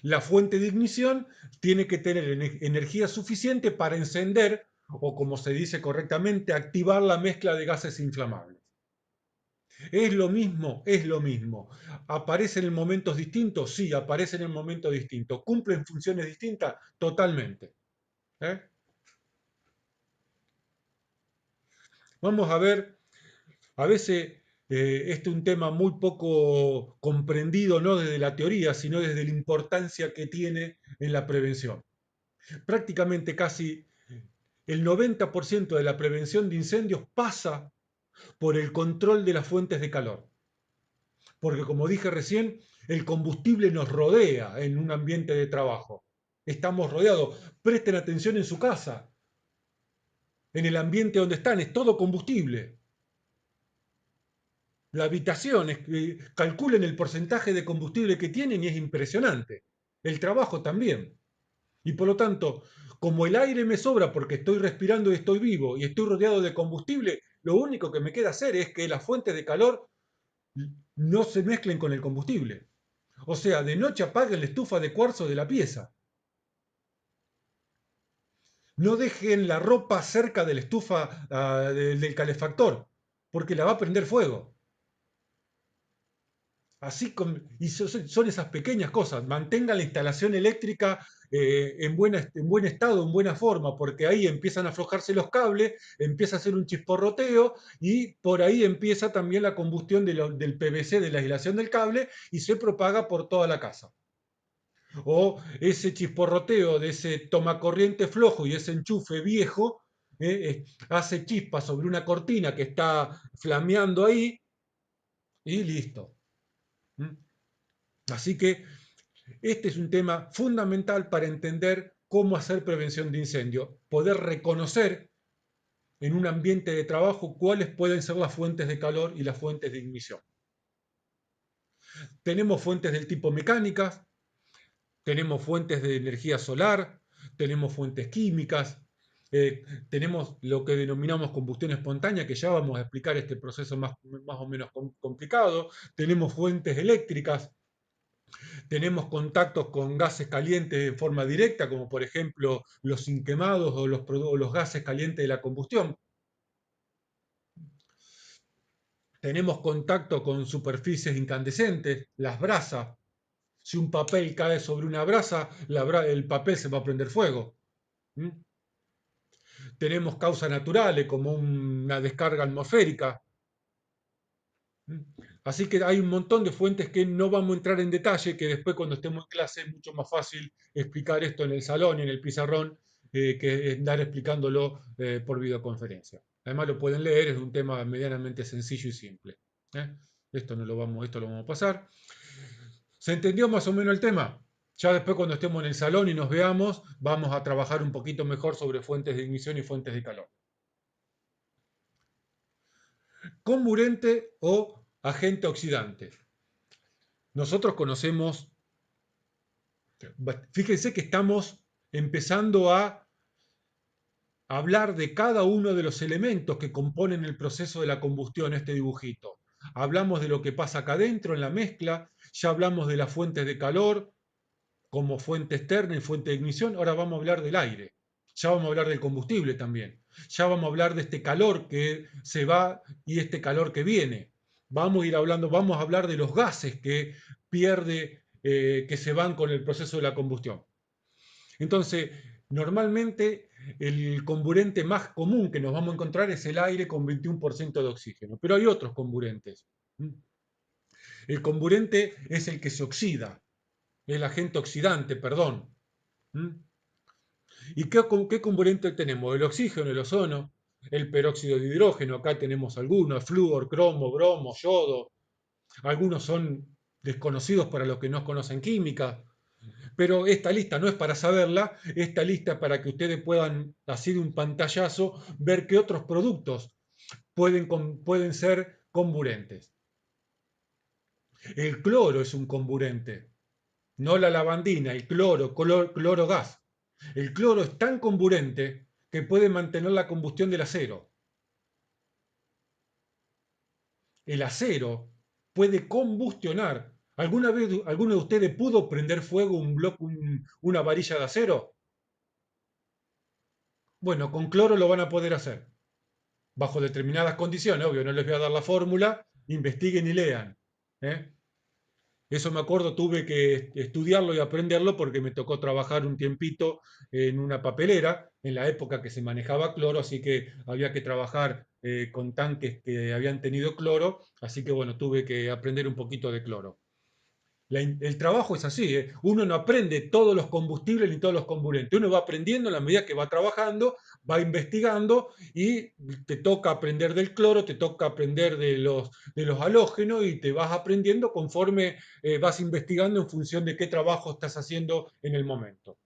La fuente de ignición tiene que tener energía suficiente para encender o, como se dice correctamente, activar la mezcla de gases inflamables. Es lo mismo, es lo mismo. ¿Aparecen en momentos distintos? Sí, aparecen en momentos distintos. ¿Cumplen funciones distintas? Totalmente. ¿Eh? Vamos a ver, a veces este es un tema muy poco comprendido, no desde la teoría, sino desde la importancia que tiene en la prevención. Prácticamente casi el 90% de la prevención de incendios pasa por el control de las fuentes de calor. Porque como dije recién, el combustible nos rodea en un ambiente de trabajo. Estamos rodeados. Presten atención en su casa, en el ambiente donde están, es todo combustible. La habitación, calculen el porcentaje de combustible que tienen y es impresionante. El trabajo también. Y por lo tanto, como el aire me sobra porque estoy respirando y estoy vivo y estoy rodeado de combustible, lo único que me queda hacer es que las fuentes de calor no se mezclen con el combustible. O sea, de noche apaguen la estufa de cuarzo de la pieza. No dejen la ropa cerca de la estufa del calefactor, porque la va a prender fuego. Así y son esas pequeñas cosas. Mantengan la instalación eléctrica en buen estado, en buena forma, porque ahí empiezan a aflojarse los cables, empieza a hacer un chisporroteo y por ahí empieza también la combustión del PVC, de la aislación del cable, y se propaga por toda la casa. O ese chisporroteo de ese tomacorriente flojo y ese enchufe viejo hace chispas sobre una cortina que está flameando ahí y listo. ¿Mm? Así que este es un tema fundamental para entender cómo hacer prevención de incendio, poder reconocer en un ambiente de trabajo cuáles pueden ser las fuentes de calor y las fuentes de ignición. Tenemos fuentes del tipo mecánicas, tenemos fuentes de energía solar, tenemos fuentes químicas, tenemos lo que denominamos combustión espontánea, que ya vamos a explicar este proceso más o menos complicado, tenemos fuentes eléctricas, tenemos contactos con gases calientes de forma directa, como por ejemplo los inquemados o los gases calientes de la combustión. Tenemos contacto con superficies incandescentes, las brasas. Si un papel cae sobre una brasa, el papel se va a prender fuego. ¿Mm? Tenemos causas naturales como una descarga atmosférica. ¿Mm? Así que hay un montón de fuentes que no vamos a entrar en detalle, que después cuando estemos en clase es mucho más fácil explicar esto en el salón y en el pizarrón que andar explicándolo por videoconferencia. Además lo pueden leer, es un tema medianamente sencillo y simple. ¿Eh? Esto lo vamos a pasar. ¿Se entendió más o menos el tema? Ya después cuando estemos en el salón y nos veamos, vamos a trabajar un poquito mejor sobre fuentes de ignición y fuentes de calor. Comburente o agente oxidante. Nosotros conocemos, fíjense que estamos empezando a hablar de cada uno de los elementos que componen el proceso de la combustión, este dibujito. Hablamos de lo que pasa acá adentro en la mezcla, ya hablamos de las fuentes de calor como fuente externa y fuente de ignición, ahora vamos a hablar del aire, ya vamos a hablar del combustible también, ya vamos a hablar de este calor que se va y este calor que viene. Vamos a hablar de los gases que pierde, que se van con el proceso de la combustión. Entonces, normalmente el comburente más común que nos vamos a encontrar es el aire con 21% de oxígeno, pero hay otros comburentes. El comburente es el que se oxida, el agente oxidante, perdón. ¿Y qué comburente tenemos? El oxígeno, el ozono, el peróxido de hidrógeno, acá tenemos algunos, flúor, cromo, bromo, yodo. Algunos son desconocidos para los que no conocen química, pero esta lista no es para saberla, esta lista es para que ustedes puedan, así de un pantallazo, ver qué otros productos pueden ser comburentes. El cloro es un comburente, no la lavandina, el cloro gas. El cloro es tan comburente que puede mantener la combustión del acero. El acero puede combustionar. ¿Alguna vez alguno de ustedes pudo prender fuego una varilla de acero? Bueno, con cloro lo van a poder hacer, bajo determinadas condiciones, obvio, no les voy a dar la fórmula, investiguen y lean. ¿Eh? Eso me acuerdo, tuve que estudiarlo y aprenderlo porque me tocó trabajar un tiempito en una papelera, en la época que se manejaba cloro, así que había que trabajar con tanques que habían tenido cloro, así que bueno, tuve que aprender un poquito de cloro. El trabajo es así, ¿eh? Uno no aprende todos los combustibles ni todos los comburentes, uno va aprendiendo en la medida que va trabajando, va investigando y te toca aprender del cloro, te toca aprender de los halógenos y te vas aprendiendo conforme vas investigando en función de qué trabajo estás haciendo en el momento.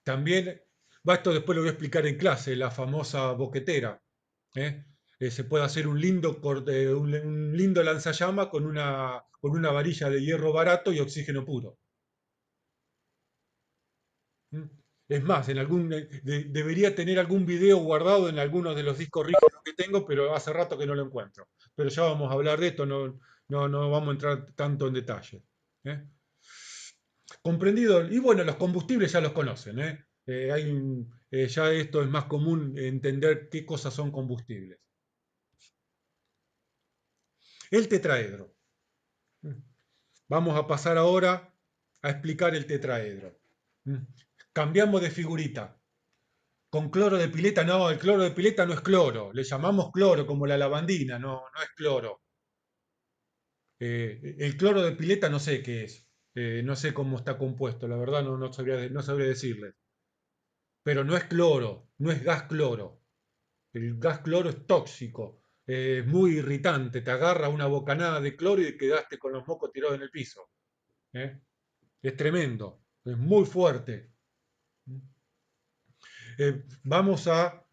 También, esto después lo voy a explicar en clase, la famosa boquetera. ¿Eh? Se puede hacer un lindo lanzallamas con una varilla de hierro barato y oxígeno puro. ¿Mm? Es más, debería tener algún video guardado en algunos de los discos rígidos que tengo, pero hace rato que no lo encuentro. Pero ya vamos a hablar de esto, no vamos a entrar tanto en detalle. ¿Eh? ¿Comprendido? Y bueno, los combustibles ya los conocen. Ya esto es más común entender qué cosas son combustibles. El tetraedro. Vamos a pasar ahora a explicar el tetraedro. Cambiamos de figurita. Con cloro de pileta, no, el cloro de pileta no es cloro. Le llamamos cloro como la lavandina, no es cloro. El cloro de pileta no sé qué es. No sé cómo está compuesto, la verdad no sabría decirle. Pero no es cloro, no es gas cloro. El gas cloro es tóxico, es muy irritante, te agarra una bocanada de cloro y quedaste con los mocos tirados en el piso. ¿Eh? Es tremendo, es muy fuerte. Vamos a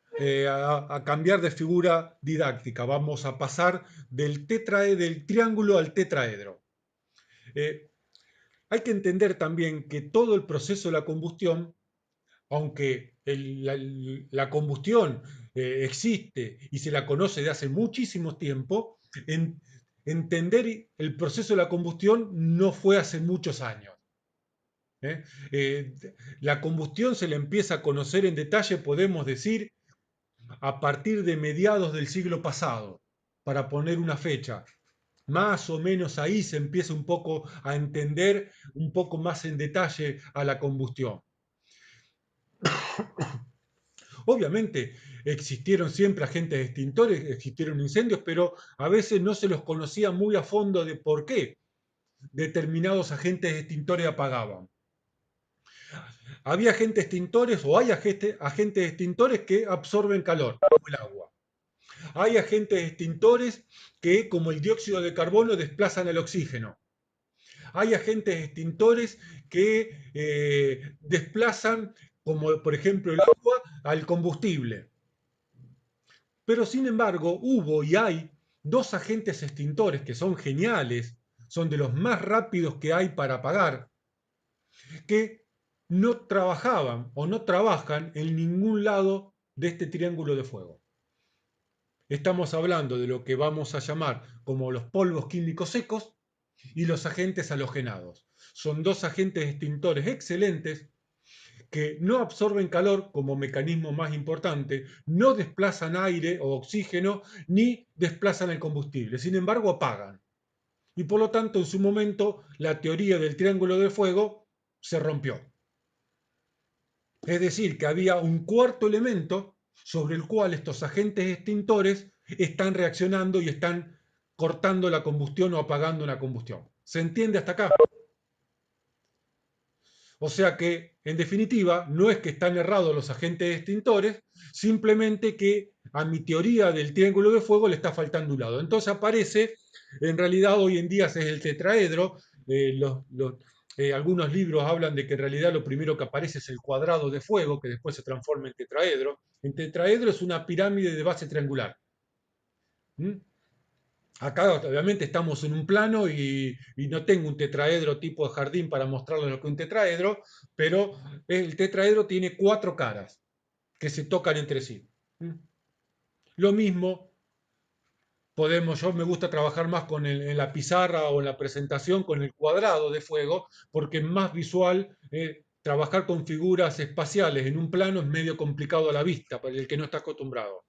cambiar de figura didáctica, vamos a pasar del triángulo al tetraedro. Eh, Hay que entender también que todo el proceso de la combustión, aunque la combustión existe y se la conoce de hace muchísimo tiempo, entender el proceso de la combustión no fue hace muchos años. ¿eh? La combustión se la empieza a conocer en detalle, podemos decir, a partir de mediados del siglo pasado, para poner una fecha. Más o menos ahí se empieza un poco a entender un poco más en detalle a la combustión. Obviamente existieron siempre agentes extintores, existieron incendios, pero a veces no se los conocía muy a fondo de por qué determinados agentes extintores apagaban. Había agentes extintores o hay agentes extintores que absorben calor, como el agua. Hay agentes extintores que, como el dióxido de carbono, desplazan el oxígeno. Hay agentes extintores que desplazan, como por ejemplo el agua, al combustible. Pero sin embargo, hubo y hay dos agentes extintores que son geniales, son de los más rápidos que hay para apagar, que no trabajaban o no trabajan en ningún lado de este triángulo de fuego. Estamos hablando de lo que vamos a llamar como los polvos químicos secos y los agentes halogenados. Son dos agentes extintores excelentes que no absorben calor como mecanismo más importante, no desplazan aire o oxígeno, ni desplazan el combustible. Sin embargo, apagan. Y por lo tanto, en su momento, la teoría del triángulo de fuego se rompió. Es decir, que había un cuarto elemento sobre el cual estos agentes extintores están reaccionando y están cortando la combustión o apagando una combustión. ¿Se entiende hasta acá? O sea que, en definitiva, no es que están errados los agentes extintores, simplemente que a mi teoría del triángulo de fuego le está faltando un lado. Entonces aparece, en realidad hoy en día es el tetraedro, algunos libros hablan de que en realidad lo primero que aparece es el cuadrado de fuego, que después se transforma en tetraedro. En tetraedro es una pirámide de base triangular. ¿Mm? Acá obviamente estamos en un plano y no tengo un tetraedro tipo de jardín para mostrarles lo que es un tetraedro, pero el tetraedro tiene cuatro caras que se tocan entre sí. Lo mismo podemos, yo me gusta trabajar más en la pizarra o en la presentación con el cuadrado de fuego, porque es más visual. Trabajar con figuras espaciales en un plano es medio complicado a la vista para el que no está acostumbrado.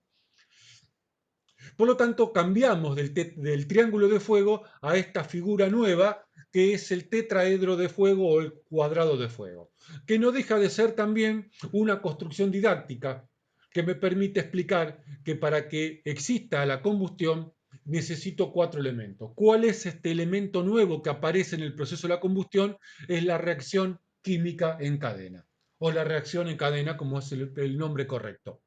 Por lo tanto, cambiamos del triángulo de fuego a esta figura nueva que es el tetraedro de fuego o el cuadrado de fuego, que no deja de ser también una construcción didáctica que me permite explicar que para que exista la combustión necesito cuatro elementos. ¿Cuál es este elemento nuevo que aparece en el proceso de la combustión? Es la reacción química en cadena, o la reacción en cadena como es el nombre correcto.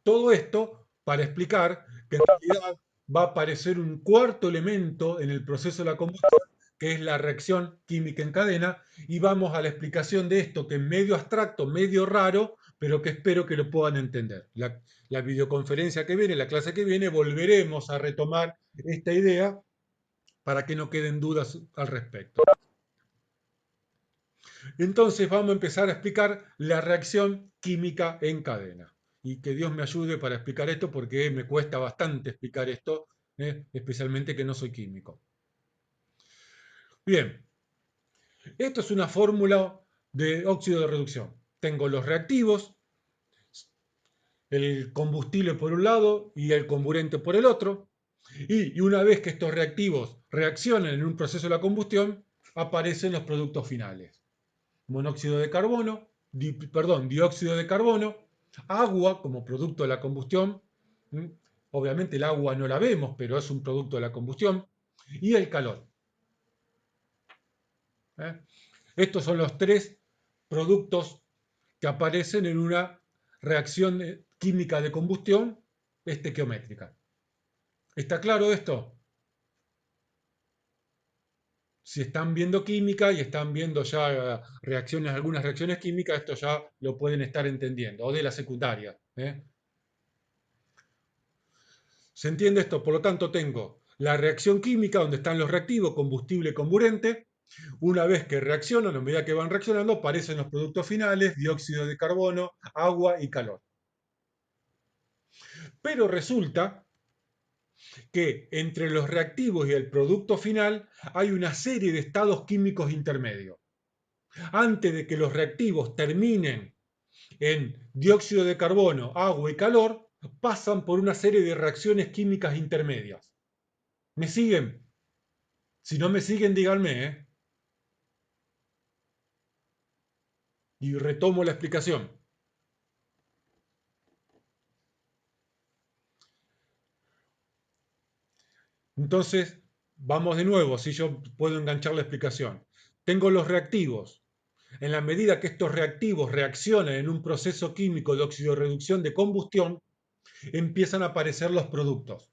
Todo esto para explicar que en realidad va a aparecer un cuarto elemento en el proceso de la combustión, que es la reacción química en cadena, y vamos a la explicación de esto, que es medio abstracto, medio raro, pero que espero que lo puedan entender. La videoconferencia que viene, la clase que viene, volveremos a retomar esta idea para que no queden dudas al respecto. Entonces vamos a empezar a explicar la reacción química en cadena. Y que Dios me ayude para explicar esto porque me cuesta bastante explicar esto, especialmente que no soy químico. Bien, esto es una fórmula de óxido de reducción. Tengo los reactivos, el combustible por un lado y el comburente por el otro. Y una vez que estos reactivos reaccionan en un proceso de la combustión, aparecen los productos finales. Monóxido de carbono, dióxido de carbono, agua como producto de la combustión. Obviamente el agua no la vemos, pero es un producto de la combustión. Y el calor. ¿eh? Estos son los tres productos que aparecen en una reacción química de combustión estequiométrica. ¿Está claro esto? Si están viendo química y están viendo ya reacciones, algunas reacciones químicas, esto ya lo pueden estar entendiendo, o de la secundaria. ¿Se entiende esto? Por lo tanto, tengo la reacción química, donde están los reactivos, combustible, comburente. Una vez que reaccionan, a medida que van reaccionando, aparecen los productos finales, dióxido de carbono, agua y calor. Pero resulta que entre los reactivos y el producto final hay una serie de estados químicos intermedios. Antes de que los reactivos terminen en dióxido de carbono, agua y calor, pasan por una serie de reacciones químicas intermedias. ¿Me siguen? Si no me siguen, díganme, ¿eh? Y retomo la explicación. Entonces, vamos de nuevo, si yo puedo enganchar la explicación. Tengo los reactivos. En la medida que estos reactivos reaccionan en un proceso químico de oxidorreducción de combustión, empiezan a aparecer los productos.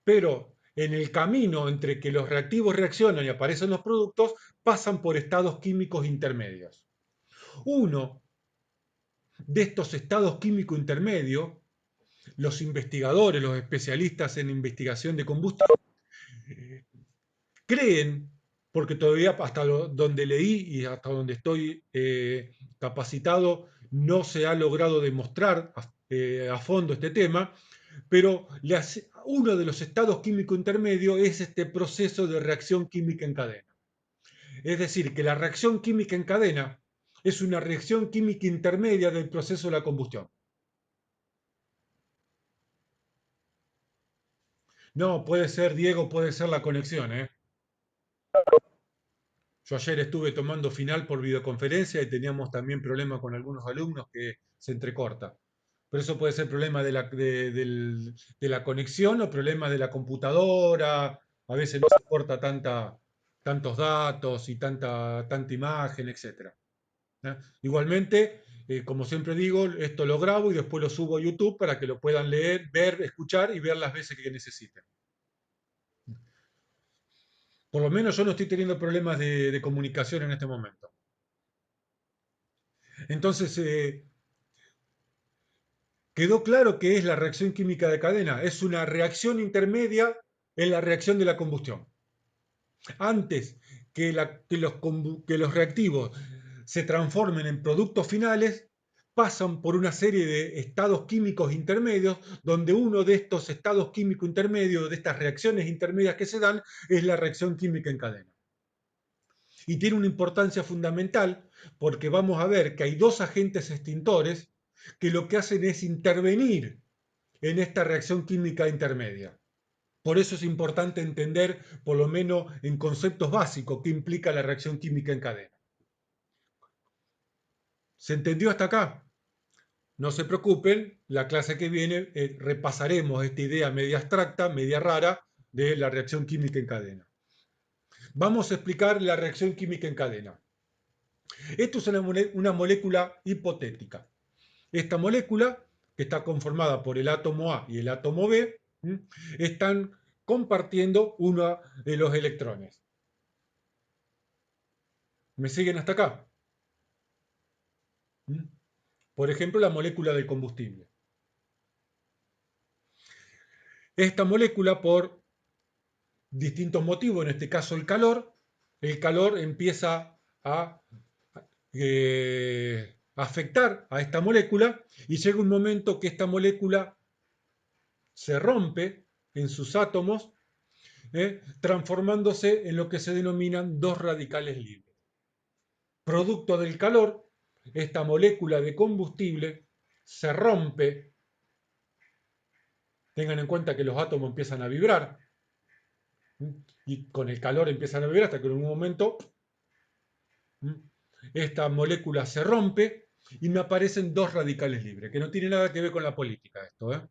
Pero en el camino entre que los reactivos reaccionan y aparecen los productos, pasan por estados químicos intermedios. Uno de estos estados químicos intermedios, los investigadores, los especialistas en investigación de combustión, creen, porque todavía hasta donde leí y hasta donde estoy capacitado, no se ha logrado demostrar a fondo este tema, pero uno de los estados químicos intermedios es este proceso de reacción química en cadena. Es decir, que la reacción química en cadena es una reacción química intermedia del proceso de la combustión. No, puede ser, Diego, puede ser la conexión, ¿eh? Yo ayer estuve tomando final por videoconferencia y teníamos también problemas con algunos alumnos que se entrecorta. Pero eso puede ser problema de la conexión o problema de la computadora. A veces no soporta tantos datos y tanta imagen, etc. ¿Eh? Igualmente, como siempre digo, esto lo grabo y después lo subo a YouTube para que lo puedan leer, ver, escuchar y ver las veces que necesiten. Por lo menos yo no estoy teniendo problemas de comunicación en este momento. Entonces, quedó claro que es la reacción química de cadena. Es una reacción intermedia en la reacción de la combustión. Antes que los reactivos se transformen en productos finales, pasan por una serie de estados químicos intermedios, donde uno de estos estados químicos intermedios, de estas reacciones intermedias que se dan, es la reacción química en cadena. Y tiene una importancia fundamental porque vamos a ver que hay dos agentes extintores que lo que hacen es intervenir en esta reacción química intermedia. Por eso es importante entender, por lo menos en conceptos básicos, qué implica la reacción química en cadena. ¿Se entendió hasta acá? No se preocupen, la clase que viene repasaremos esta idea media abstracta, media rara, de la reacción química en cadena. Vamos a explicar la reacción química en cadena. Esto es una molécula hipotética. Esta molécula, que está conformada por el átomo A y el átomo B, están compartiendo uno de los electrones. ¿Me siguen hasta acá? Por ejemplo, la molécula del combustible. Esta molécula, por distintos motivos, en este caso el calor empieza a afectar a esta molécula y llega un momento que esta molécula se rompe en sus átomos, transformándose en lo que se denominan dos radicales libres. Producto del calor, esta molécula de combustible se rompe. Tengan en cuenta que los átomos empiezan a vibrar y con el calor empiezan a vibrar hasta que en un momento esta molécula se rompe y me aparecen dos radicales libres, que no tiene nada que ver con la política esto, ¿eh?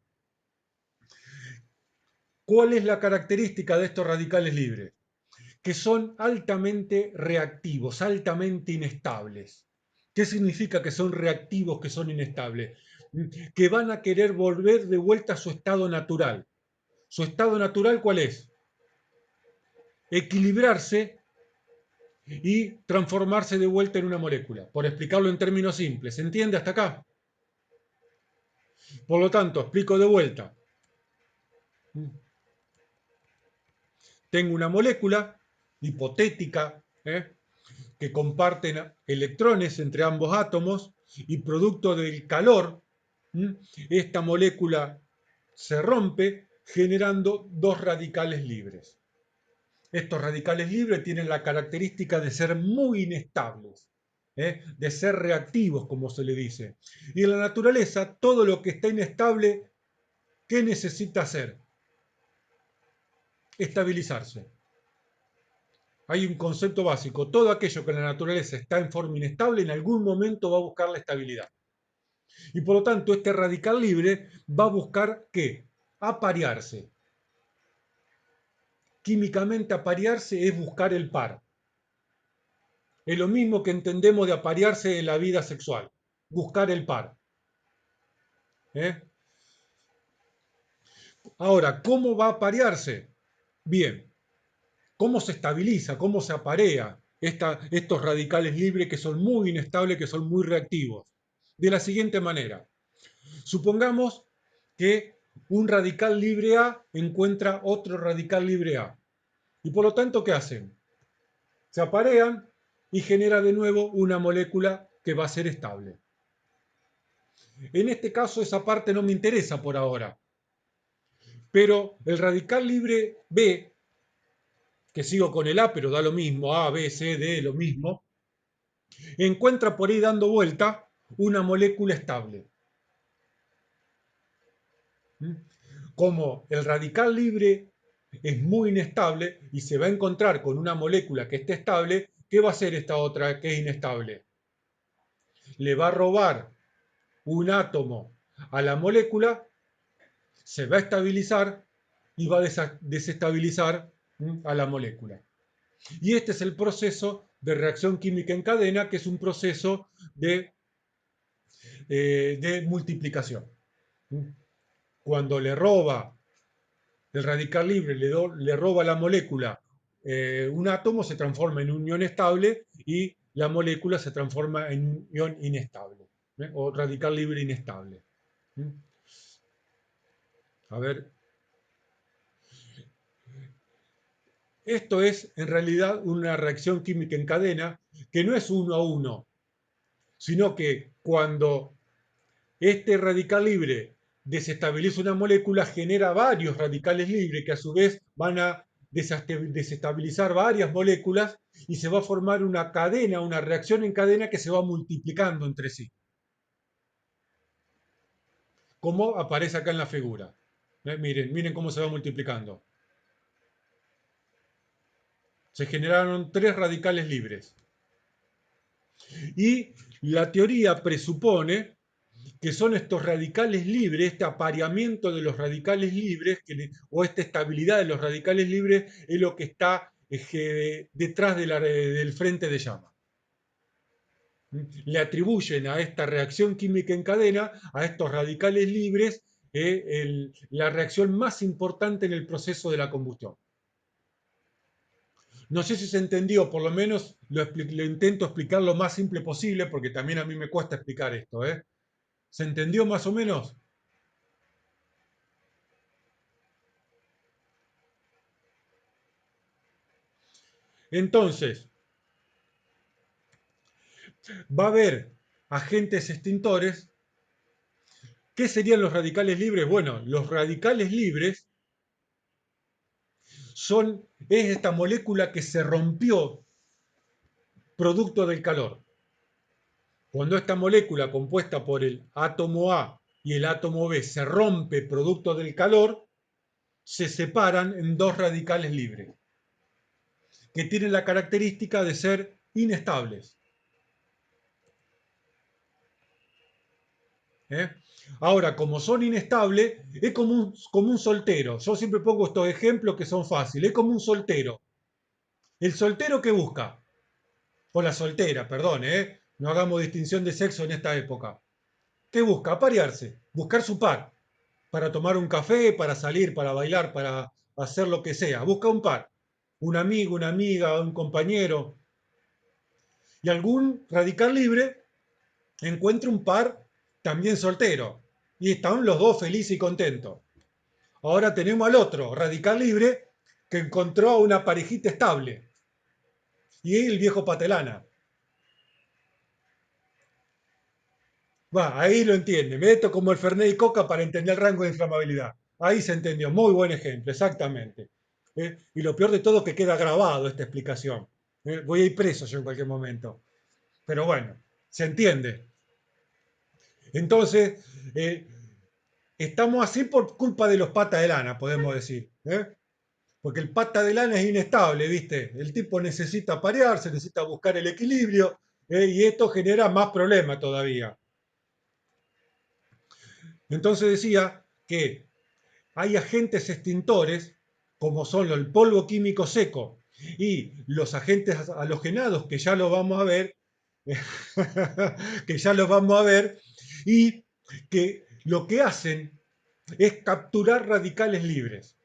¿Cuál es la característica de estos radicales libres? Que son altamente reactivos, altamente inestables. ¿Qué significa que son reactivos, que son inestables? Que van a querer volver de vuelta a su estado natural. ¿Su estado natural cuál es? Equilibrarse y transformarse de vuelta en una molécula. Por explicarlo en términos simples. ¿Se entiende hasta acá? Por lo tanto, explico de vuelta. Tengo una molécula hipotética, que comparten electrones entre ambos átomos y producto del calor, esta molécula se rompe, generando dos radicales libres. Estos radicales libres tienen la característica de ser muy inestables, de ser reactivos, como se le dice. Y en la naturaleza, todo lo que está inestable, ¿qué necesita hacer? Estabilizarse. Hay un concepto básico: todo aquello que en la naturaleza está en forma inestable, en algún momento va a buscar la estabilidad. Y por lo tanto, este radical libre va a buscar ¿qué? Aparearse. Químicamente aparearse es buscar el par. Es lo mismo que entendemos de aparearse en la vida sexual, buscar el par. ¿Eh? Ahora, ¿cómo va a aparearse? Bien, ¿cómo se estabiliza? ¿Cómo se aparea estos radicales libres que son muy inestables, que son muy reactivos? De la siguiente manera: supongamos que un radical libre A encuentra otro radical libre A. Y por lo tanto, ¿qué hacen? Se aparean y genera de nuevo una molécula que va a ser estable. En este caso, esa parte no me interesa por ahora. Pero el radical libre B, que sigo con el A, pero da lo mismo, A, B, C, D, lo mismo, encuentra por ahí dando vuelta una molécula estable. Como el radical libre es muy inestable y se va a encontrar con una molécula que esté estable, ¿qué va a hacer esta otra que es inestable? Le va a robar un átomo a la molécula, se va a estabilizar y va a desestabilizar a la molécula. Y este es el proceso de reacción química en cadena, que es un proceso de multiplicación. Cuando le roba el radical libre, le roba a la molécula un átomo, se transforma en un ion estable y la molécula se transforma en un ion inestable, o radical libre inestable. A ver, esto es en realidad una reacción química en cadena que no es uno a uno, sino que cuando este radical libre desestabiliza una molécula, genera varios radicales libres que a su vez van a desestabilizar varias moléculas y se va a formar una cadena, una reacción en cadena que se va multiplicando entre sí, como aparece acá en la figura. Miren cómo se va multiplicando. Se generaron 3 radicales libres. Y la teoría presupone que son estos radicales libres, este apareamiento de los radicales libres, o esta estabilidad de los radicales libres, es lo que está detrás del frente de llama. Le atribuyen a esta reacción química en cadena, a estos radicales libres, la reacción más importante en el proceso de la combustión. No sé si se entendió, por lo menos lo intento explicar lo más simple posible, porque también a mí me cuesta explicar esto. ¿Se entendió más o menos? Entonces, va a haber agentes extintores. ¿Qué serían los radicales libres? Bueno, los radicales libres es esta molécula que se rompió producto del calor. Cuando esta molécula compuesta por el átomo A y el átomo B se rompe producto del calor, se separan en dos radicales libres, que tienen la característica de ser inestables. Ahora, como son inestables, es como un soltero. Yo siempre pongo estos ejemplos que son fáciles. Es como un soltero. ¿El soltero qué busca? O la soltera, perdón, no hagamos distinción de sexo en esta época. ¿Qué busca? Aparearse, buscar su par, para tomar un café, para salir, para bailar, para hacer lo que sea. Busca un par, un amigo, una amiga, un compañero. Y algún radical libre encuentra un par también soltero. Y están los dos felices y contentos. Ahora tenemos al otro, radical libre, que encontró a una parejita estable. Y el viejo patelana. Va, ahí lo entiende. Me meto como el Fernet y Coca para entender el rango de inflamabilidad. Ahí se entendió. Muy buen ejemplo, exactamente. Y lo peor de todo es que queda grabado esta explicación. Voy a ir preso yo en cualquier momento. Pero bueno, se entiende. Entonces, eh, estamos así por culpa de los patas de lana, podemos decir. Porque el pata de lana es inestable, ¿viste? El tipo necesita parearse, necesita buscar el equilibrio, y esto genera más problemas todavía. Entonces decía que hay agentes extintores, como son el polvo químico seco y los agentes halogenados, que ya lo vamos a ver, que ya los vamos a ver, y que lo que hacen es capturar radicales libres.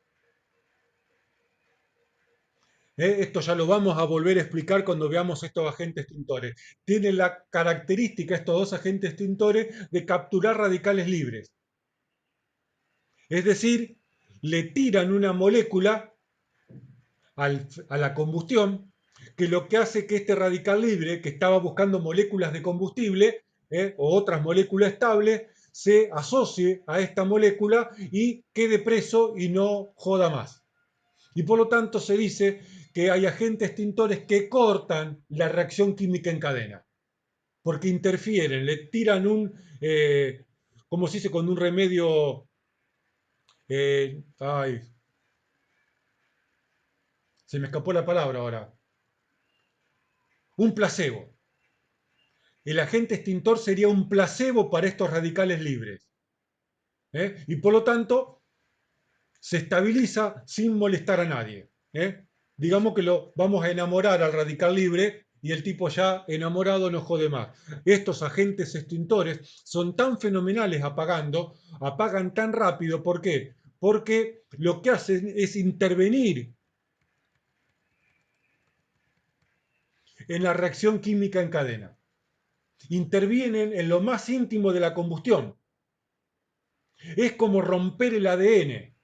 Esto ya lo vamos a volver a explicar cuando veamos estos agentes extintores. Tienen la característica, estos dos agentes extintores, de capturar radicales libres. Es decir, le tiran una molécula a la combustión, que lo que hace que este radical libre, que estaba buscando moléculas de combustible o otras moléculas estables, se asocie a esta molécula y quede preso y no joda más. Y por lo tanto se dice que hay agentes extintores que cortan la reacción química en cadena, porque interfieren, le tiran ¿cómo se dice? Con un remedio, ay, se me escapó la palabra ahora, un placebo. El agente extintor sería un placebo para estos radicales libres. Y por lo tanto, se estabiliza sin molestar a nadie. Digamos que lo vamos a enamorar al radical libre y el tipo ya enamorado no jode más. Estos agentes extintores son tan fenomenales apagando, apagan tan rápido. ¿Por qué? Porque lo que hacen es intervenir en la reacción química en cadena. Intervienen en lo más íntimo de la combustión. Es como romper el ADN.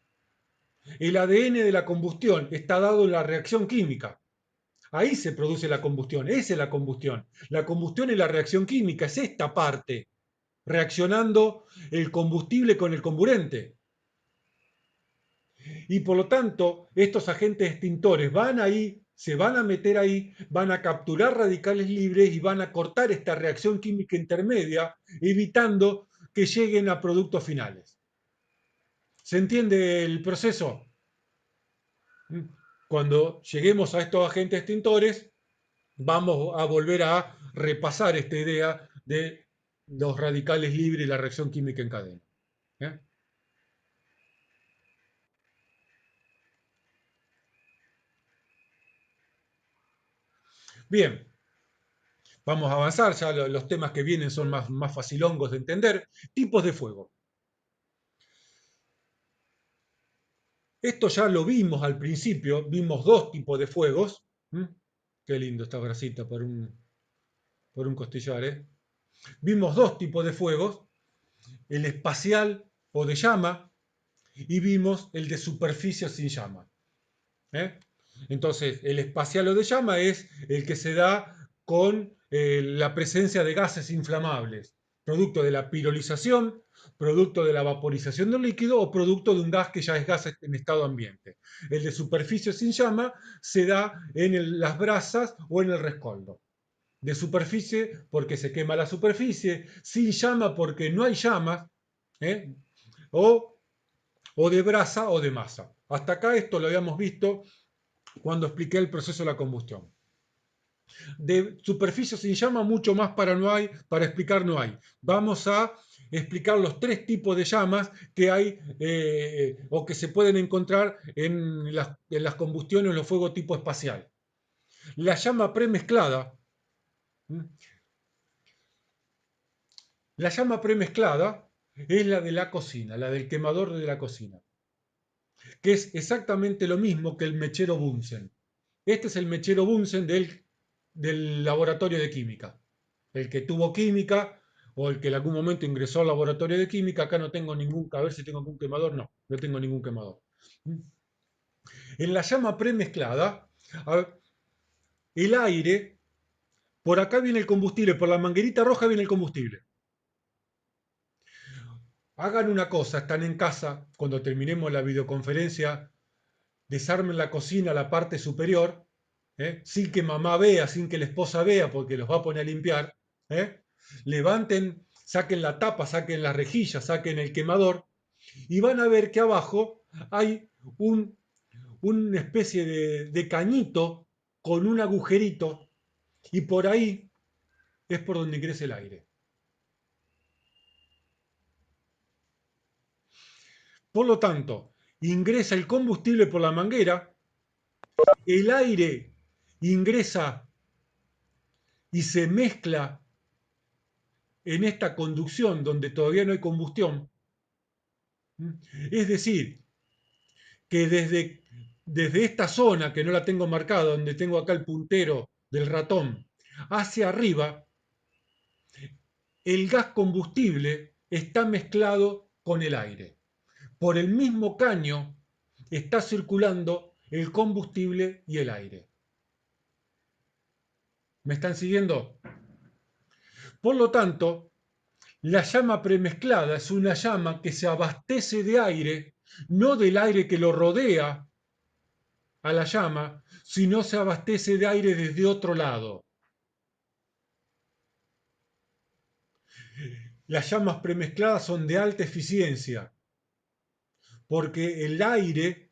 El ADN de la combustión está dado en la reacción química. Ahí se produce la combustión, esa es la combustión. La combustión es la reacción química, es esta parte, reaccionando el combustible con el comburente. Y por lo tanto, estos agentes extintores van ahí, se van a meter ahí, van a capturar radicales libres y van a cortar esta reacción química intermedia, evitando que lleguen a productos finales. ¿Se entiende el proceso? Cuando lleguemos a estos agentes extintores, vamos a volver a repasar esta idea de los radicales libres y la reacción química en cadena. ¿Eh? Bien, vamos a avanzar, ya los temas que vienen son más facilongos de entender. Tipos de fuego. Esto ya lo vimos al principio, vimos dos tipos de fuegos. ¿Mm? Qué lindo esta bracita por un costillar, ¿eh? Vimos dos tipos de fuegos, el espacial o de llama, y vimos el de superficie sin llama. ¿Eh? Entonces, el espacial o de llama es el que se da con la presencia de gases inflamables, producto de la pirolización, producto de la vaporización del líquido o producto de un gas que ya es gas en estado ambiente. El de superficie sin llama se da en las brasas o en el rescoldo. De superficie porque se quema la superficie, sin llama porque no hay llamas, ¿eh? o, o de brasa o de masa. Hasta acá esto lo habíamos visto cuando expliqué el proceso de la combustión. De superficie sin llama, mucho más para explicar no hay. Vamos a explicar los tres tipos de llamas que hay o que se pueden encontrar en las combustiones, en los fuegos tipo espacial. La llama premezclada, la llama premezclada es la de la cocina, la del quemador de la cocina, que es exactamente lo mismo que el mechero Bunsen. Este es el mechero Bunsen del laboratorio de química. El que tuvo química o el que en algún momento ingresó al laboratorio de química, acá no tengo ningún, a ver si tengo algún quemador, no tengo ningún quemador. En la llama premezclada, el aire, por acá viene el combustible, por la manguerita roja viene el combustible. Hagan una cosa, están en casa, cuando terminemos la videoconferencia, desarmen la cocina, la parte superior, sin que mamá vea, sin que la esposa vea, porque los va a poner a limpiar. ¿eh? Levanten, saquen la tapa, saquen la rejilla, saquen el quemador y van a ver que abajo hay un, una especie de cañito con un agujerito y por ahí es por donde ingresa el aire. Por lo tanto, ingresa el combustible por la manguera, el aire ingresa y se mezcla en esta conducción donde todavía no hay combustión. Es decir, que desde esta zona, que no la tengo marcada, donde tengo acá el puntero del ratón, hacia arriba, el gas combustible está mezclado con el aire. Por el mismo caño está circulando el combustible y el aire. ¿Me están siguiendo? Por lo tanto, la llama premezclada es una llama que se abastece de aire, no del aire que lo rodea a la llama, sino se abastece de aire desde otro lado. Las llamas premezcladas son de alta eficiencia, porque el aire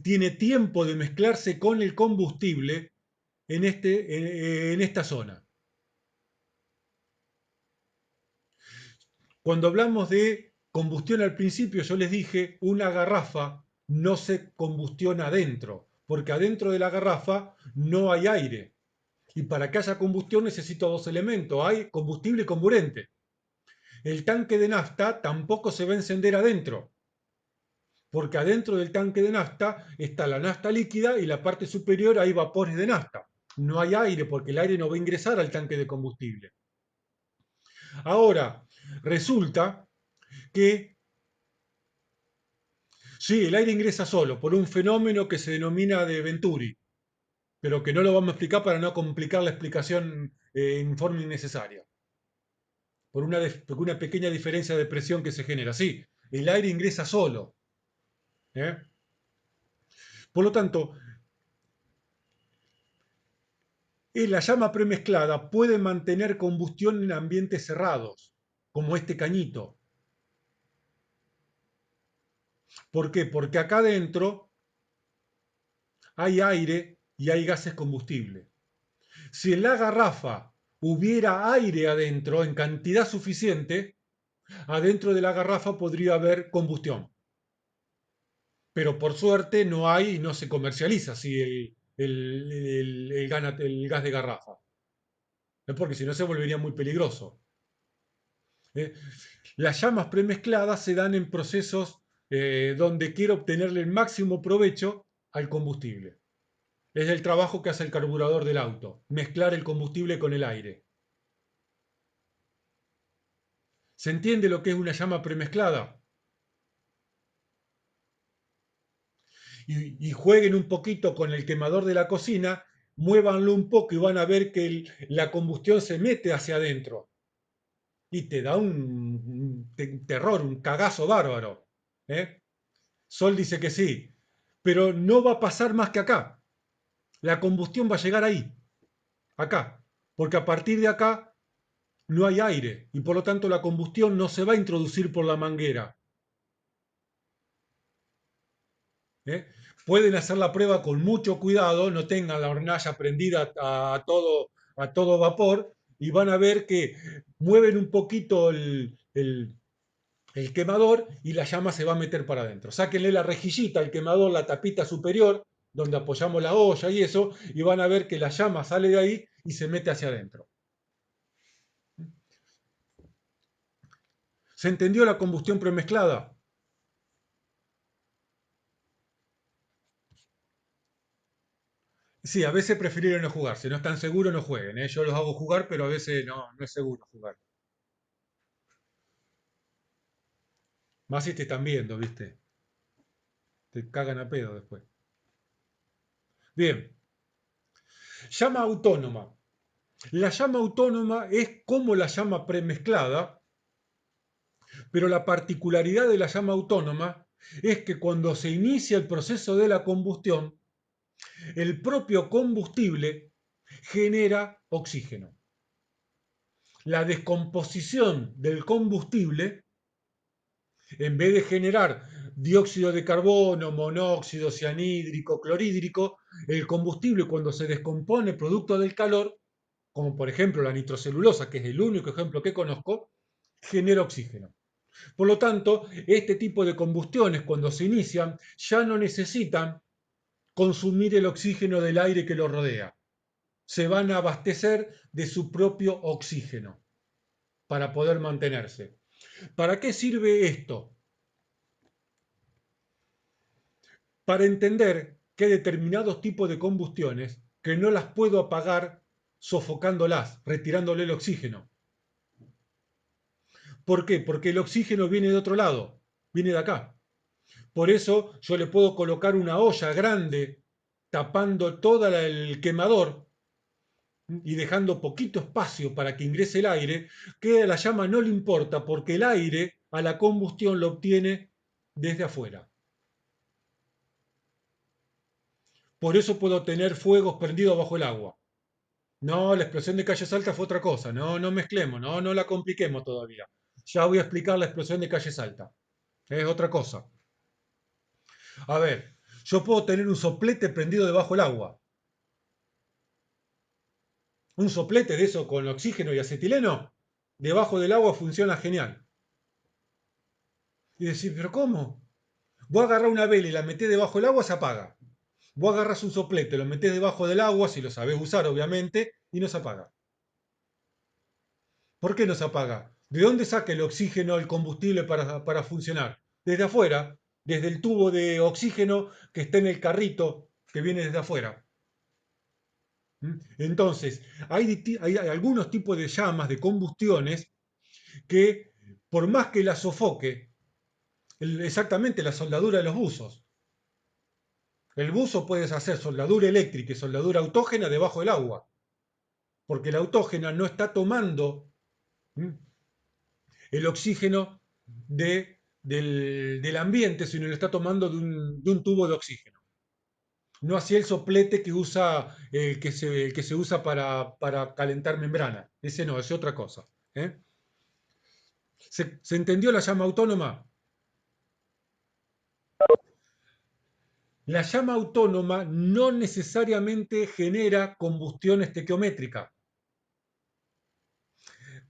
tiene tiempo de mezclarse con el combustible en esta zona. Cuando hablamos de combustión al principio, yo les dije, una garrafa no se combustiona adentro, porque adentro de la garrafa no hay aire. Y para que haya combustión necesito dos elementos, hay combustible y comburente. El tanque de nafta tampoco se va a encender adentro, porque adentro del tanque de nafta está la nafta líquida y la parte superior hay vapores de nafta. No hay aire porque el aire no va a ingresar al tanque de combustible. Ahora, resulta que sí, el aire ingresa solo por un fenómeno que se denomina de Venturi, pero que no lo vamos a explicar para no complicar la explicación en forma innecesaria. Por una pequeña diferencia de presión que se genera. Sí, el aire ingresa solo. ¿eh? Por lo tanto, la llama premezclada puede mantener combustión en ambientes cerrados, como este cañito. ¿Por qué? Porque acá adentro hay aire y hay gases combustibles. Si en la garrafa hubiera aire adentro en cantidad suficiente, adentro de la garrafa podría haber combustión. Pero por suerte no hay y no se comercializa así el gas de garrafa. Porque si no se volvería muy peligroso. ¿eh? Las llamas premezcladas se dan en procesos donde quiero obtenerle el máximo provecho al combustible. Es el trabajo que hace el carburador del auto, mezclar el combustible con el aire. ¿Se entiende lo que es una llama premezclada? Y jueguen un poquito con el quemador de la cocina, muévanlo un poco y van a ver que la combustión se mete hacia adentro. Y te da un terror, un cagazo bárbaro. ¿eh? Sol dice que sí, pero no va a pasar más que acá. La combustión va a llegar ahí, acá, porque a partir de acá no hay aire y por lo tanto la combustión no se va a introducir por la manguera. ¿eh? Pueden hacer la prueba con mucho cuidado, no tengan la hornalla prendida a todo vapor y van a ver que mueven un poquito el quemador y la llama se va a meter para adentro. Sáquenle la rejillita, el quemador, la tapita superior, donde apoyamos la olla y eso, y van a ver que la llama sale de ahí y se mete hacia adentro. ¿Se entendió la combustión premezclada? Sí, a veces prefirieron no jugar. Si no están seguros, no jueguen. ¿eh? Yo los hago jugar, pero a veces no es seguro jugar. Más si te están viendo, ¿viste? Te cagan a pedo después. Bien, llama autónoma. La llama autónoma es como la llama premezclada, Pero la particularidad de la llama autónoma es que cuando se inicia el proceso de la combustión, el propio combustible genera oxígeno. La descomposición del combustible, en vez de generar dióxido de carbono, monóxido, cianhídrico, clorhídrico, el combustible cuando se descompone producto del calor, como por ejemplo la nitrocelulosa, que es el único ejemplo que conozco, genera oxígeno. Por lo tanto, este tipo de combustiones cuando se inician ya no necesitan consumir el oxígeno del aire que los rodea. Se van a abastecer de su propio oxígeno para poder mantenerse. ¿Para qué sirve esto? Para entender que hay determinados tipos de combustiones que no las puedo apagar sofocándolas, retirándole el oxígeno. ¿Por qué? Porque el oxígeno viene de otro lado, viene de acá. Por eso yo le puedo colocar una olla grande tapando todo el quemador y dejando poquito espacio para que ingrese el aire, que a la llama no le importa porque el aire a la combustión lo obtiene desde afuera. Por eso puedo tener fuegos prendidos bajo el agua. No, la explosión de Calle Salta fue otra cosa. No, no mezclemos, no la compliquemos todavía. Ya voy a explicar la explosión de Calle Salta. Es otra cosa. A ver, yo puedo tener un soplete prendido debajo del agua. Un soplete de eso con oxígeno y acetileno, debajo del agua funciona genial. Y decir, ¿pero cómo? Vos agarrás una vela y la metés debajo del agua, se apaga. Vos agarrás un soplete, lo metés debajo del agua, si lo sabés usar, obviamente, y no se apaga. ¿Por qué no se apaga? ¿De dónde saca el oxígeno el combustible para funcionar? Desde afuera, desde el tubo de oxígeno que está en el carrito que viene desde afuera. Entonces, hay algunos tipos de llamas, de combustiones, que por más que la sofoque, exactamente la soldadura de los buzos. El buzo puedes hacer soldadura eléctrica y soldadura autógena debajo del agua, porque la autógena no está tomando el oxígeno del ambiente, sino lo está tomando de un tubo de oxígeno. No así el soplete que usa el que se usa para calentar membrana. Ese no, es otra cosa. ¿Eh? ¿Se entendió la llama autónoma? La llama autónoma no necesariamente genera combustión estequiométrica.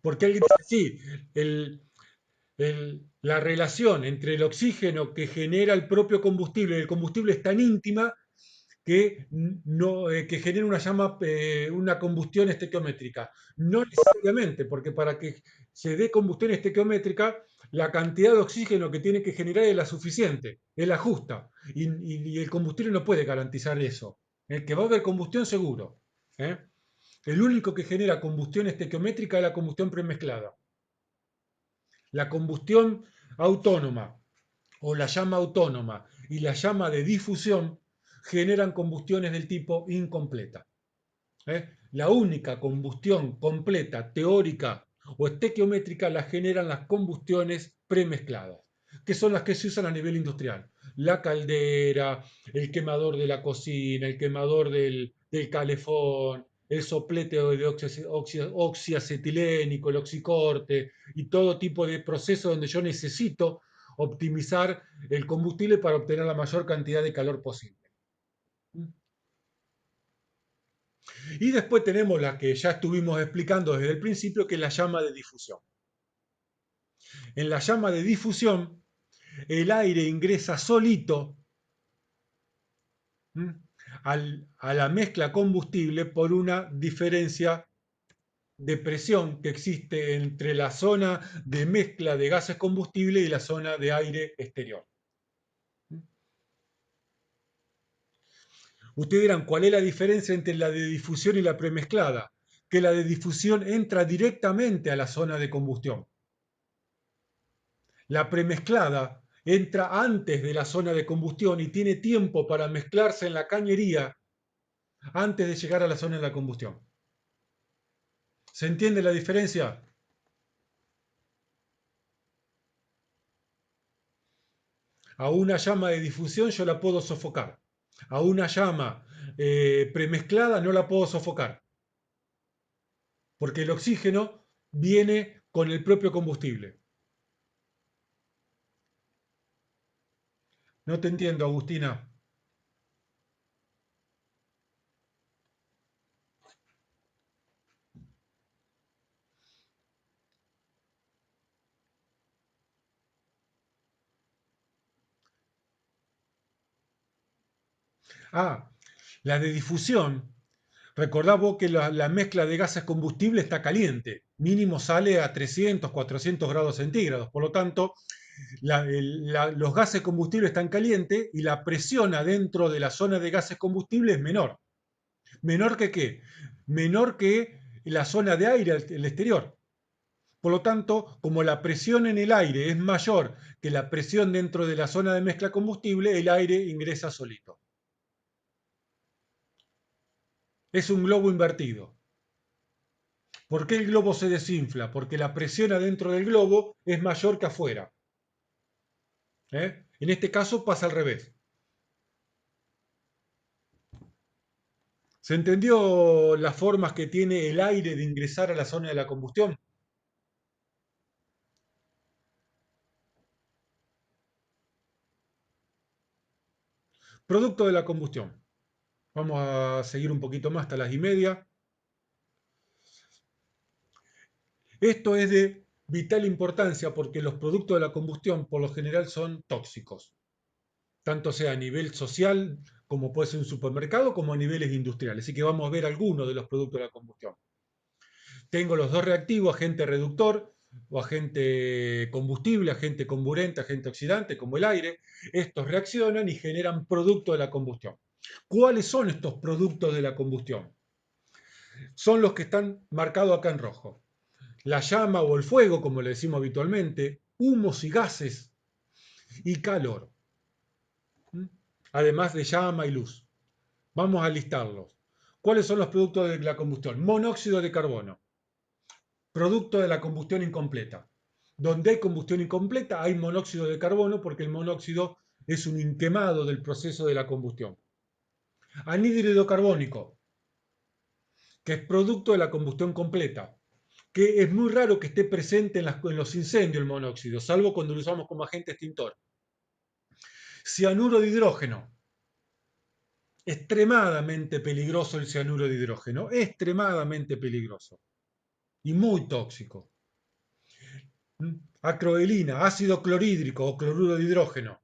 Porque alguien dice, sí, la relación entre el oxígeno que genera el propio combustible y el combustible es tan íntima que, no, que genera una llama, una combustión estequiométrica. No necesariamente, porque para que se dé combustión estequiométrica, la cantidad de oxígeno que tiene que generar es la suficiente, es la justa, y el combustible no puede garantizar eso. Que va a haber combustión seguro. ¿Eh? El único que genera combustión estequiométrica es la combustión premezclada. La combustión autónoma o la llama autónoma y la llama de difusión generan combustiones del tipo incompleta. La única combustión completa, teórica o estequiométrica la generan las combustiones premezcladas, que son las que se usan a nivel industrial. La caldera, el quemador de la cocina, el quemador del calefón, el soplete de oxiacetilénico, el oxicorte y todo tipo de procesos donde yo necesito optimizar el combustible para obtener la mayor cantidad de calor posible. Y después tenemos la que ya estuvimos explicando desde el principio, que es la llama de difusión. En la llama de difusión, el aire ingresa solito a la mezcla combustible por una diferencia de presión que existe entre la zona de mezcla de gases combustibles y la zona de aire exterior. Ustedes dirán, ¿cuál es la diferencia entre la de difusión y la premezclada? Que la de difusión entra directamente a la zona de combustión. La premezclada entra antes de la zona de combustión y tiene tiempo para mezclarse en la cañería antes de llegar a la zona de la combustión. ¿Se entiende la diferencia? A una llama de difusión yo la puedo sofocar. A una llama premezclada no la puedo sofocar, porque el oxígeno viene con el propio combustible. No te entiendo, Agustina. Ah, la de difusión. Recordá vos que la mezcla de gases combustible está caliente. Mínimo sale a 300, 400 grados centígrados. Por lo tanto, los gases combustibles están calientes y la presión adentro de la zona de gases combustibles es menor. ¿Menor que qué? Menor que la zona de aire, el exterior. Por lo tanto, como la presión en el aire es mayor que la presión dentro de la zona de mezcla combustible, el aire ingresa solito. Es un globo invertido. ¿Por qué el globo se desinfla? Porque la presión adentro del globo es mayor que afuera. En este caso pasa al revés. ¿Se entendió las formas que tiene el aire de ingresar a la zona de la combustión? Producto de la combustión. Vamos a seguir un poquito más hasta las 1:30. Esto es de vital importancia porque los productos de la combustión por lo general son tóxicos, tanto sea a nivel social como puede ser un supermercado, como a niveles industriales. Así que vamos a ver algunos de los productos de la combustión. Tengo los dos reactivos, agente reductor o agente combustible, agente comburente, agente oxidante, como el aire. Estos reaccionan y generan productos de la combustión. ¿Cuáles son estos productos de la combustión? Son los que están marcados acá en rojo. La llama o el fuego, como le decimos habitualmente, humos y gases y calor. Además de llama y luz. Vamos a listarlos. ¿Cuáles son los productos de la combustión? Monóxido de carbono, producto de la combustión incompleta. Donde hay combustión incompleta hay monóxido de carbono porque el monóxido es un inquemado del proceso de la combustión. Anhídrido carbónico, que es producto de la combustión completa, que es muy raro que esté presente en los incendios el monóxido, salvo cuando lo usamos como agente extintor. Cianuro de hidrógeno, extremadamente peligroso el cianuro de hidrógeno, extremadamente peligroso y muy tóxico. Acroelina, ácido clorhídrico o cloruro de hidrógeno.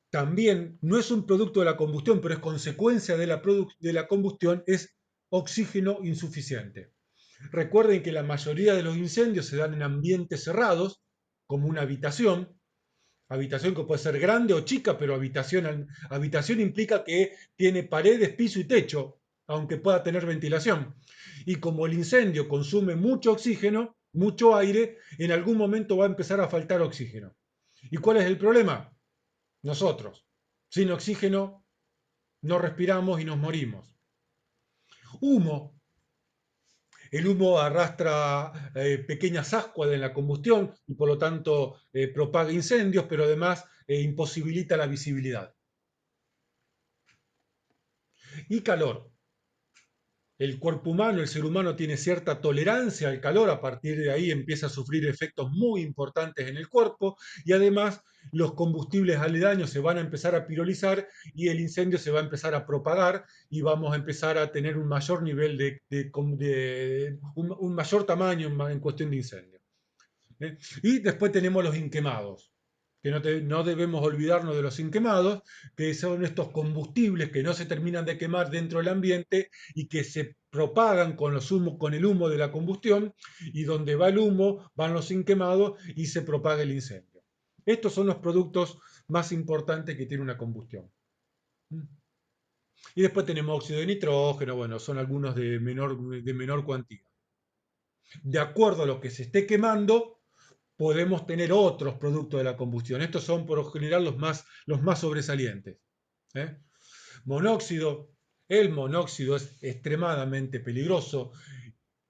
También no es un producto de la combustión, pero es consecuencia de la combustión, es oxígeno insuficiente. Recuerden que la mayoría de los incendios se dan en ambientes cerrados, como una habitación que puede ser grande o chica, pero habitación implica que tiene paredes, piso y techo, aunque pueda tener ventilación. Y como el incendio consume mucho oxígeno, mucho aire, en algún momento va a empezar a faltar oxígeno. ¿Y cuál es el problema? Nosotros. Sin oxígeno no respiramos y nos morimos. Humo. El humo arrastra pequeñas ascuas en la combustión y por lo tanto propaga incendios, pero además imposibilita la visibilidad. Y calor. El cuerpo humano, el ser humano tiene cierta tolerancia al calor, a partir de ahí empieza a sufrir efectos muy importantes en el cuerpo y además los combustibles aledaños se van a empezar a pirolizar y el incendio se va a empezar a propagar y vamos a empezar a tener un mayor nivel un mayor tamaño en cuestión de incendio. Y después tenemos los inquemados, que no debemos olvidarnos de los inquemados, que son estos combustibles que no se terminan de quemar dentro del ambiente y que se propagan con el humo de la combustión, y donde va el humo van los inquemados y se propaga el incendio. Estos son los productos más importantes que tiene una combustión. Y después tenemos óxido de nitrógeno, bueno, son algunos de menor cuantía. De acuerdo a lo que se esté quemando, podemos tener otros productos de la combustión. Estos son por lo general los más sobresalientes. ¿eh? Monóxido. El monóxido es extremadamente peligroso,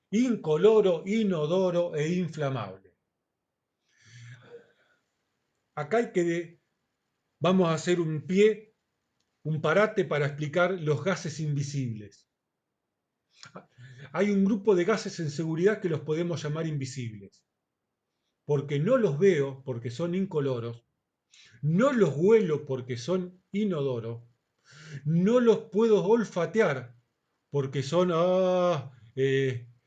incoloro, inodoro e inflamable. acá vamos a hacer un parate para explicar los gases invisibles. Hay un grupo de gases en seguridad que los podemos llamar invisibles, porque no los veo, porque son incoloros, no los huelo porque son inodoros, no los puedo olfatear porque son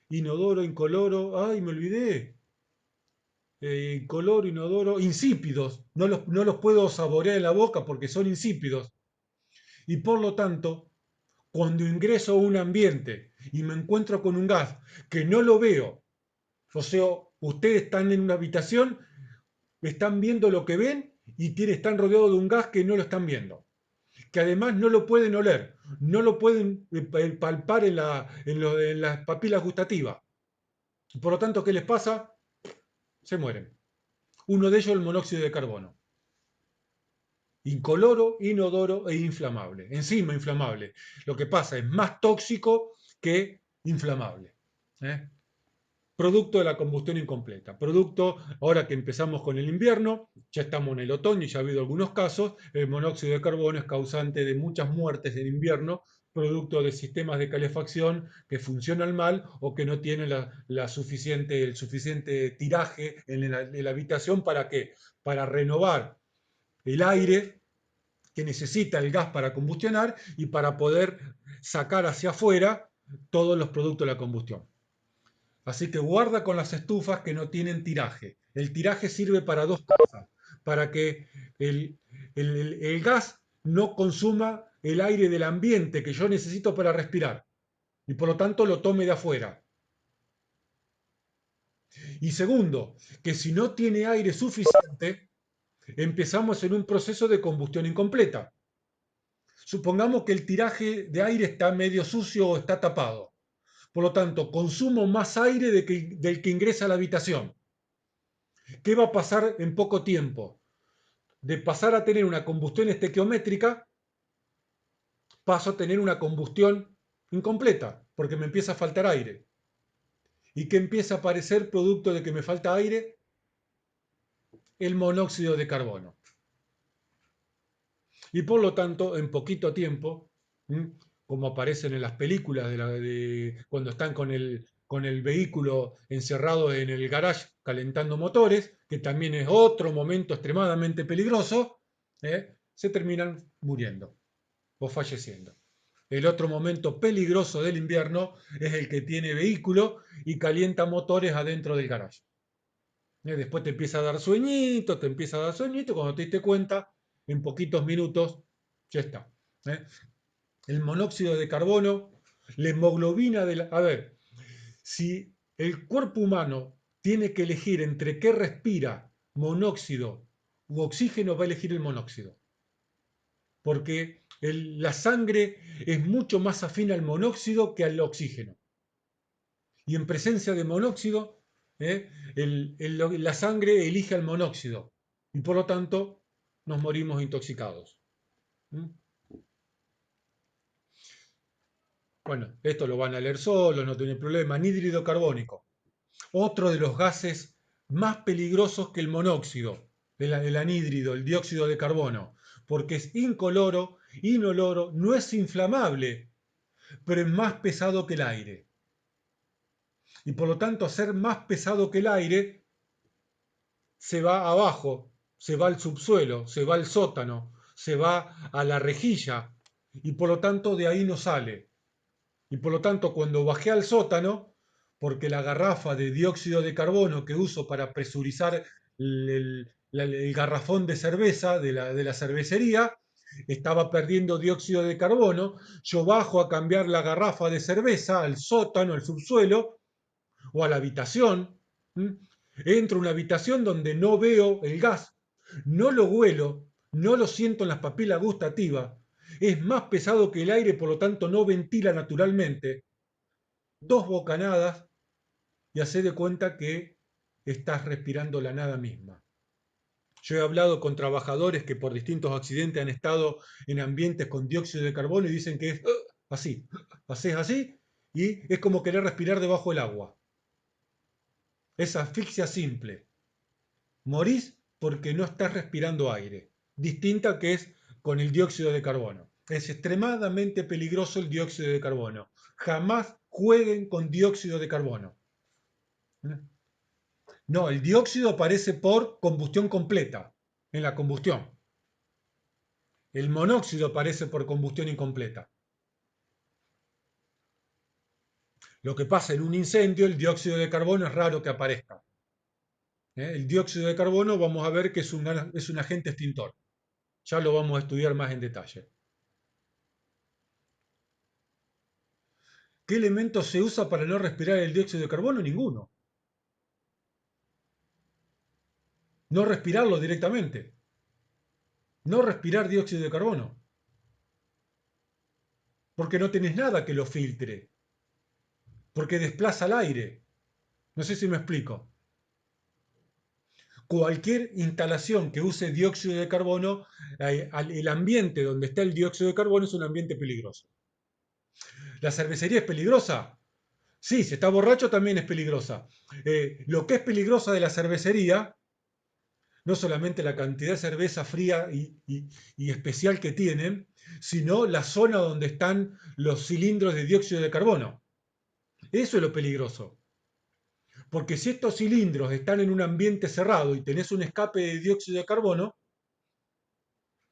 inodoro, incoloro, ay, me olvidé, incoloro, inodoro, insípidos, no los puedo saborear en la boca porque son insípidos. Y por lo tanto, cuando ingreso a un ambiente y me encuentro con un gas que no lo veo, o sea, ustedes están en una habitación, están viendo lo que ven y están rodeados de un gas que no lo están viendo, que además no lo pueden oler, no lo pueden palpar en las papilas gustativas. Por lo tanto, ¿qué les pasa? Se mueren. Uno de ellos el monóxido de carbono. Incoloro, inodoro e inflamable. Encima inflamable. Lo que pasa es más tóxico que inflamable. ¿eh? Producto de la combustión incompleta. Producto, ahora que empezamos con el invierno, ya estamos en el otoño y ya ha habido algunos casos, el monóxido de carbono es causante de muchas muertes en invierno, producto de sistemas de calefacción que funcionan mal o que no tienen el suficiente tiraje en la habitación. ¿Para qué? Para renovar el aire que necesita el gas para combustionar y para poder sacar hacia afuera todos los productos de la combustión. Así que guarda con las estufas que no tienen tiraje. El tiraje sirve para dos cosas. Para que el gas no consuma el aire del ambiente que yo necesito para respirar. Y por lo tanto lo tome de afuera. Y segundo, que si no tiene aire suficiente, empezamos en un proceso de combustión incompleta. Supongamos que el tiraje de aire está medio sucio o está tapado. Por lo tanto, consumo más aire del que ingresa a la habitación. ¿Qué va a pasar en poco tiempo? De pasar a tener una combustión estequiométrica, paso a tener una combustión incompleta, porque me empieza a faltar aire. ¿Y qué empieza a aparecer producto de que me falta aire? El monóxido de carbono. Y por lo tanto, en poquito tiempo, como aparecen en las películas cuando están con el vehículo encerrado en el garage calentando motores, que también es otro momento extremadamente peligroso, se terminan muriendo o falleciendo. El otro momento peligroso del invierno es el que tiene vehículo y calienta motores adentro del garage. Después te empieza a dar sueñito, cuando te diste cuenta, en poquitos minutos, ya está. ¿eh? El monóxido de carbono, la hemoglobina de la... A ver, si el cuerpo humano tiene que elegir entre qué respira, monóxido u oxígeno, va a elegir el monóxido. Porque la sangre es mucho más afín al monóxido que al oxígeno. Y en presencia de monóxido, la sangre elige al monóxido. Y por lo tanto, nos morimos intoxicados. Bueno, esto lo van a leer solos, no tiene problema. Anhídrido carbónico. Otro de los gases más peligrosos que el monóxido, el anhídrido, el dióxido de carbono, porque es incoloro, inoloro, no es inflamable, pero es más pesado que el aire. Y por lo tanto, a ser más pesado que el aire, se va abajo, se va al subsuelo, se va al sótano, se va a la rejilla, y por lo tanto de ahí no sale. Y por lo tanto, cuando bajé al sótano, porque la garrafa de dióxido de carbono que uso para presurizar el garrafón de cerveza de la cervecería, estaba perdiendo dióxido de carbono, yo bajo a cambiar la garrafa de cerveza al sótano, al subsuelo o a la habitación. Entro a una habitación donde no veo el gas, no lo huelo, no lo siento en las papilas gustativas, es más pesado que el aire, por lo tanto no ventila naturalmente. Dos bocanadas y hacé de cuenta que estás respirando la nada misma. Yo he hablado con trabajadores que por distintos accidentes han estado en ambientes con dióxido de carbono y dicen que es así, haces así y es como querer respirar debajo del agua. Es asfixia simple. Morís porque no estás respirando aire. Distinta que es con el dióxido de carbono. Es extremadamente peligroso el dióxido de carbono. Jamás jueguen con dióxido de carbono. No, el dióxido aparece por combustión completa, en la combustión. El monóxido aparece por combustión incompleta. Lo que pasa en un incendio, el dióxido de carbono es raro que aparezca. El dióxido de carbono vamos a ver que es un agente extintor. Ya lo vamos a estudiar más en detalle. ¿Qué elemento se usa para no respirar el dióxido de carbono? Ninguno. No respirarlo directamente. No respirar dióxido de carbono. Porque no tenés nada que lo filtre. Porque desplaza el aire. No sé si me explico. Cualquier instalación que use dióxido de carbono, el ambiente donde está el dióxido de carbono es un ambiente peligroso. ¿La cervecería es peligrosa? Sí, si está borracho también es peligrosa. Lo que es peligrosa de la cervecería, no solamente la cantidad de cerveza fría y especial que tienen, sino la zona donde están los cilindros de dióxido de carbono. Eso es lo peligroso. Porque si estos cilindros están en un ambiente cerrado y tenés un escape de dióxido de carbono,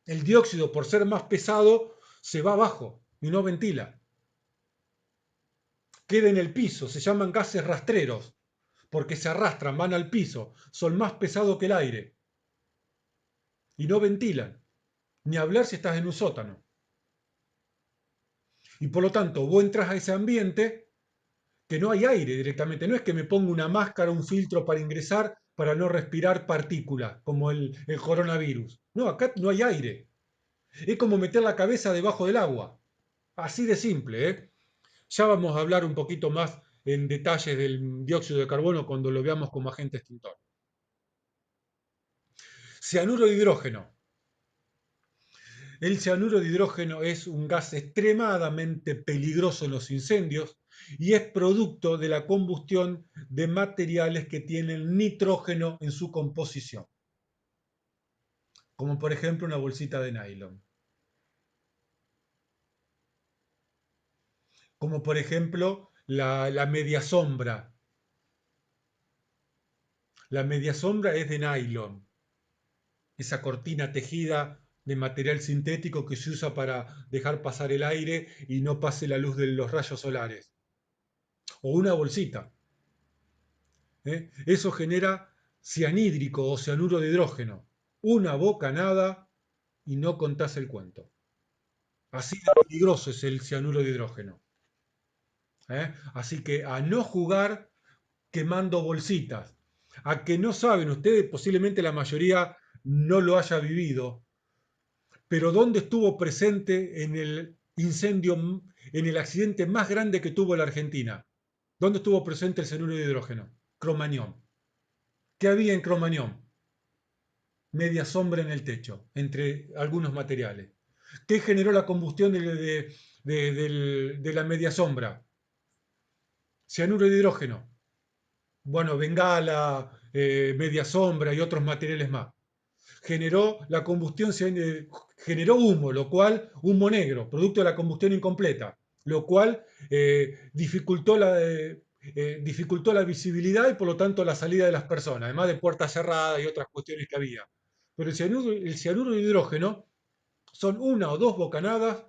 el dióxido, por ser más pesado, se va abajo y no ventila. Queda en el piso, se llaman gases rastreros, porque se arrastran, van al piso, son más pesados que el aire y no ventilan. Ni hablar si estás en un sótano. Y por lo tanto, vos entras a ese ambiente que no hay aire directamente. No es que me ponga una máscara, un filtro para ingresar para no respirar partículas, como el coronavirus. No, acá no hay aire. Es como meter la cabeza debajo del agua. Así de simple, ¿eh? Ya vamos a hablar un poquito más en detalles del dióxido de carbono cuando lo veamos como agente extintor. Cianuro de hidrógeno. El cianuro de hidrógeno es un gas extremadamente peligroso en los incendios y es producto de la combustión de materiales que tienen nitrógeno en su composición, como por ejemplo una bolsita de nylon, como por ejemplo la media sombra. La media sombra es de nylon, esa cortina tejida de material sintético que se usa para dejar pasar el aire y no pase la luz de los rayos solares. O una bolsita. Eso genera cianhídrico o cianuro de hidrógeno. Una bocanada y no contás el cuento. Así de peligroso es el cianuro de hidrógeno. Así que a no jugar quemando bolsitas. A que no saben, ustedes posiblemente la mayoría no lo haya vivido, pero ¿dónde estuvo presente en el incendio, en el accidente más grande que tuvo la Argentina? ¿Dónde estuvo presente el cianuro de hidrógeno? Cromañón. ¿Qué había en Cromañón? Media sombra en el techo, entre algunos materiales. ¿Qué generó la combustión de la media sombra? Cianuro de hidrógeno. Bueno, bengala, media sombra y otros materiales más. Generó la combustión, generó humo, lo cual, humo negro, producto de la combustión incompleta, lo cual dificultó la visibilidad y por lo tanto la salida de las personas, además de puertas cerradas y otras cuestiones que había. Pero el cianuro de hidrógeno son una o dos bocanadas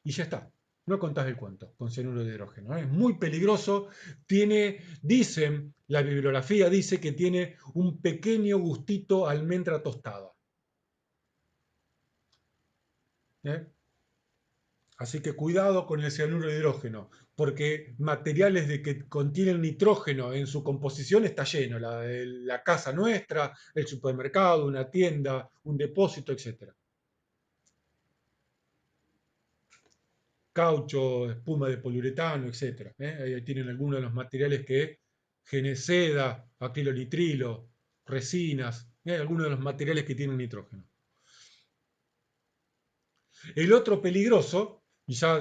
y ya está. No contás el cuento con cianuro de hidrógeno. Es muy peligroso. Dicen, la bibliografía dice que tiene un pequeño gustito a almendra tostada. ¿Eh? Así que cuidado con el cianuro de hidrógeno, porque materiales de que contienen nitrógeno en su composición está lleno. La casa nuestra, el supermercado, una tienda, un depósito, etc. Caucho, espuma de poliuretano, etc. Ahí tienen algunos de los materiales que seda, acrilonitrilo, resinas, algunos de los materiales que tienen nitrógeno. El otro peligroso, y ya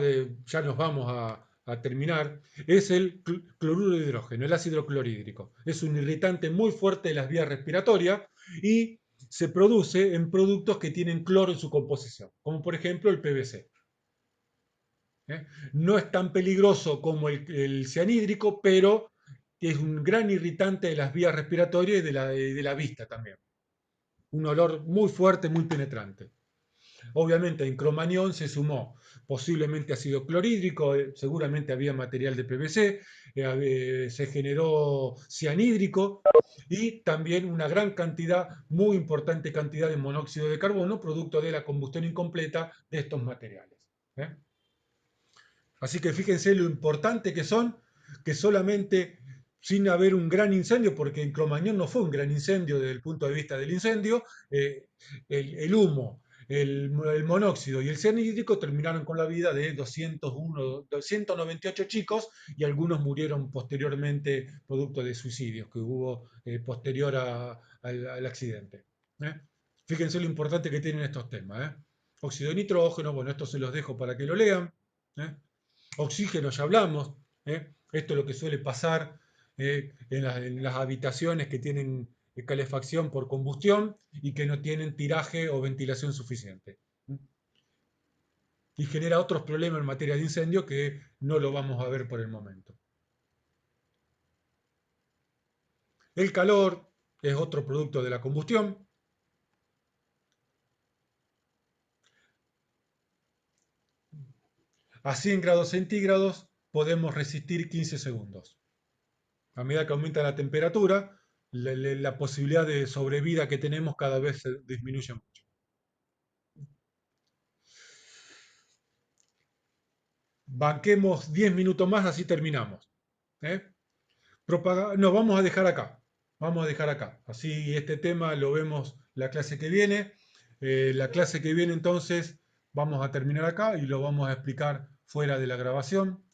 nos vamos a terminar, es el cloruro de hidrógeno, el ácido clorhídrico. Es un irritante muy fuerte de las vías respiratorias y se produce en productos que tienen cloro en su composición, como por ejemplo el PVC. ¿Eh? No es tan peligroso como el cianhídrico, pero es un gran irritante de las vías respiratorias y de la vista también. Un olor muy fuerte, muy penetrante. Obviamente en Cromañón se sumó posiblemente ácido clorhídrico, seguramente había material de PVC, se generó cianhídrico y también una gran cantidad, muy importante cantidad de monóxido de carbono, producto de la combustión incompleta de estos materiales. ¿Eh? Así que fíjense lo importante que son, que solamente sin haber un gran incendio, porque en Cromañón no fue un gran incendio desde el punto de vista del incendio, el humo, el monóxido y el cianhídrico terminaron con la vida de 298 chicos y algunos murieron posteriormente producto de suicidios que hubo posterior al accidente. ¿Eh? Fíjense lo importante que tienen estos temas. Óxido de nitrógeno, bueno, esto se los dejo para que lo lean. ¿Eh? Oxígeno, ya hablamos. Esto es lo que suele pasar en las habitaciones que tienen calefacción por combustión y que no tienen tiraje o ventilación suficiente. Y genera otros problemas en materia de incendio que no lo vamos a ver por el momento. El calor es otro producto de la combustión. A 100 grados centígrados podemos resistir 15 segundos. A medida que aumenta la temperatura, la posibilidad de sobrevida que tenemos cada vez se disminuye mucho. Banquemos 10 minutos más, así terminamos. ¿Eh? No, vamos a dejar acá. Vamos a dejar acá. Así este tema lo vemos la clase que viene. La clase que viene entonces vamos a terminar acá y lo vamos a explicar fuera de la grabación.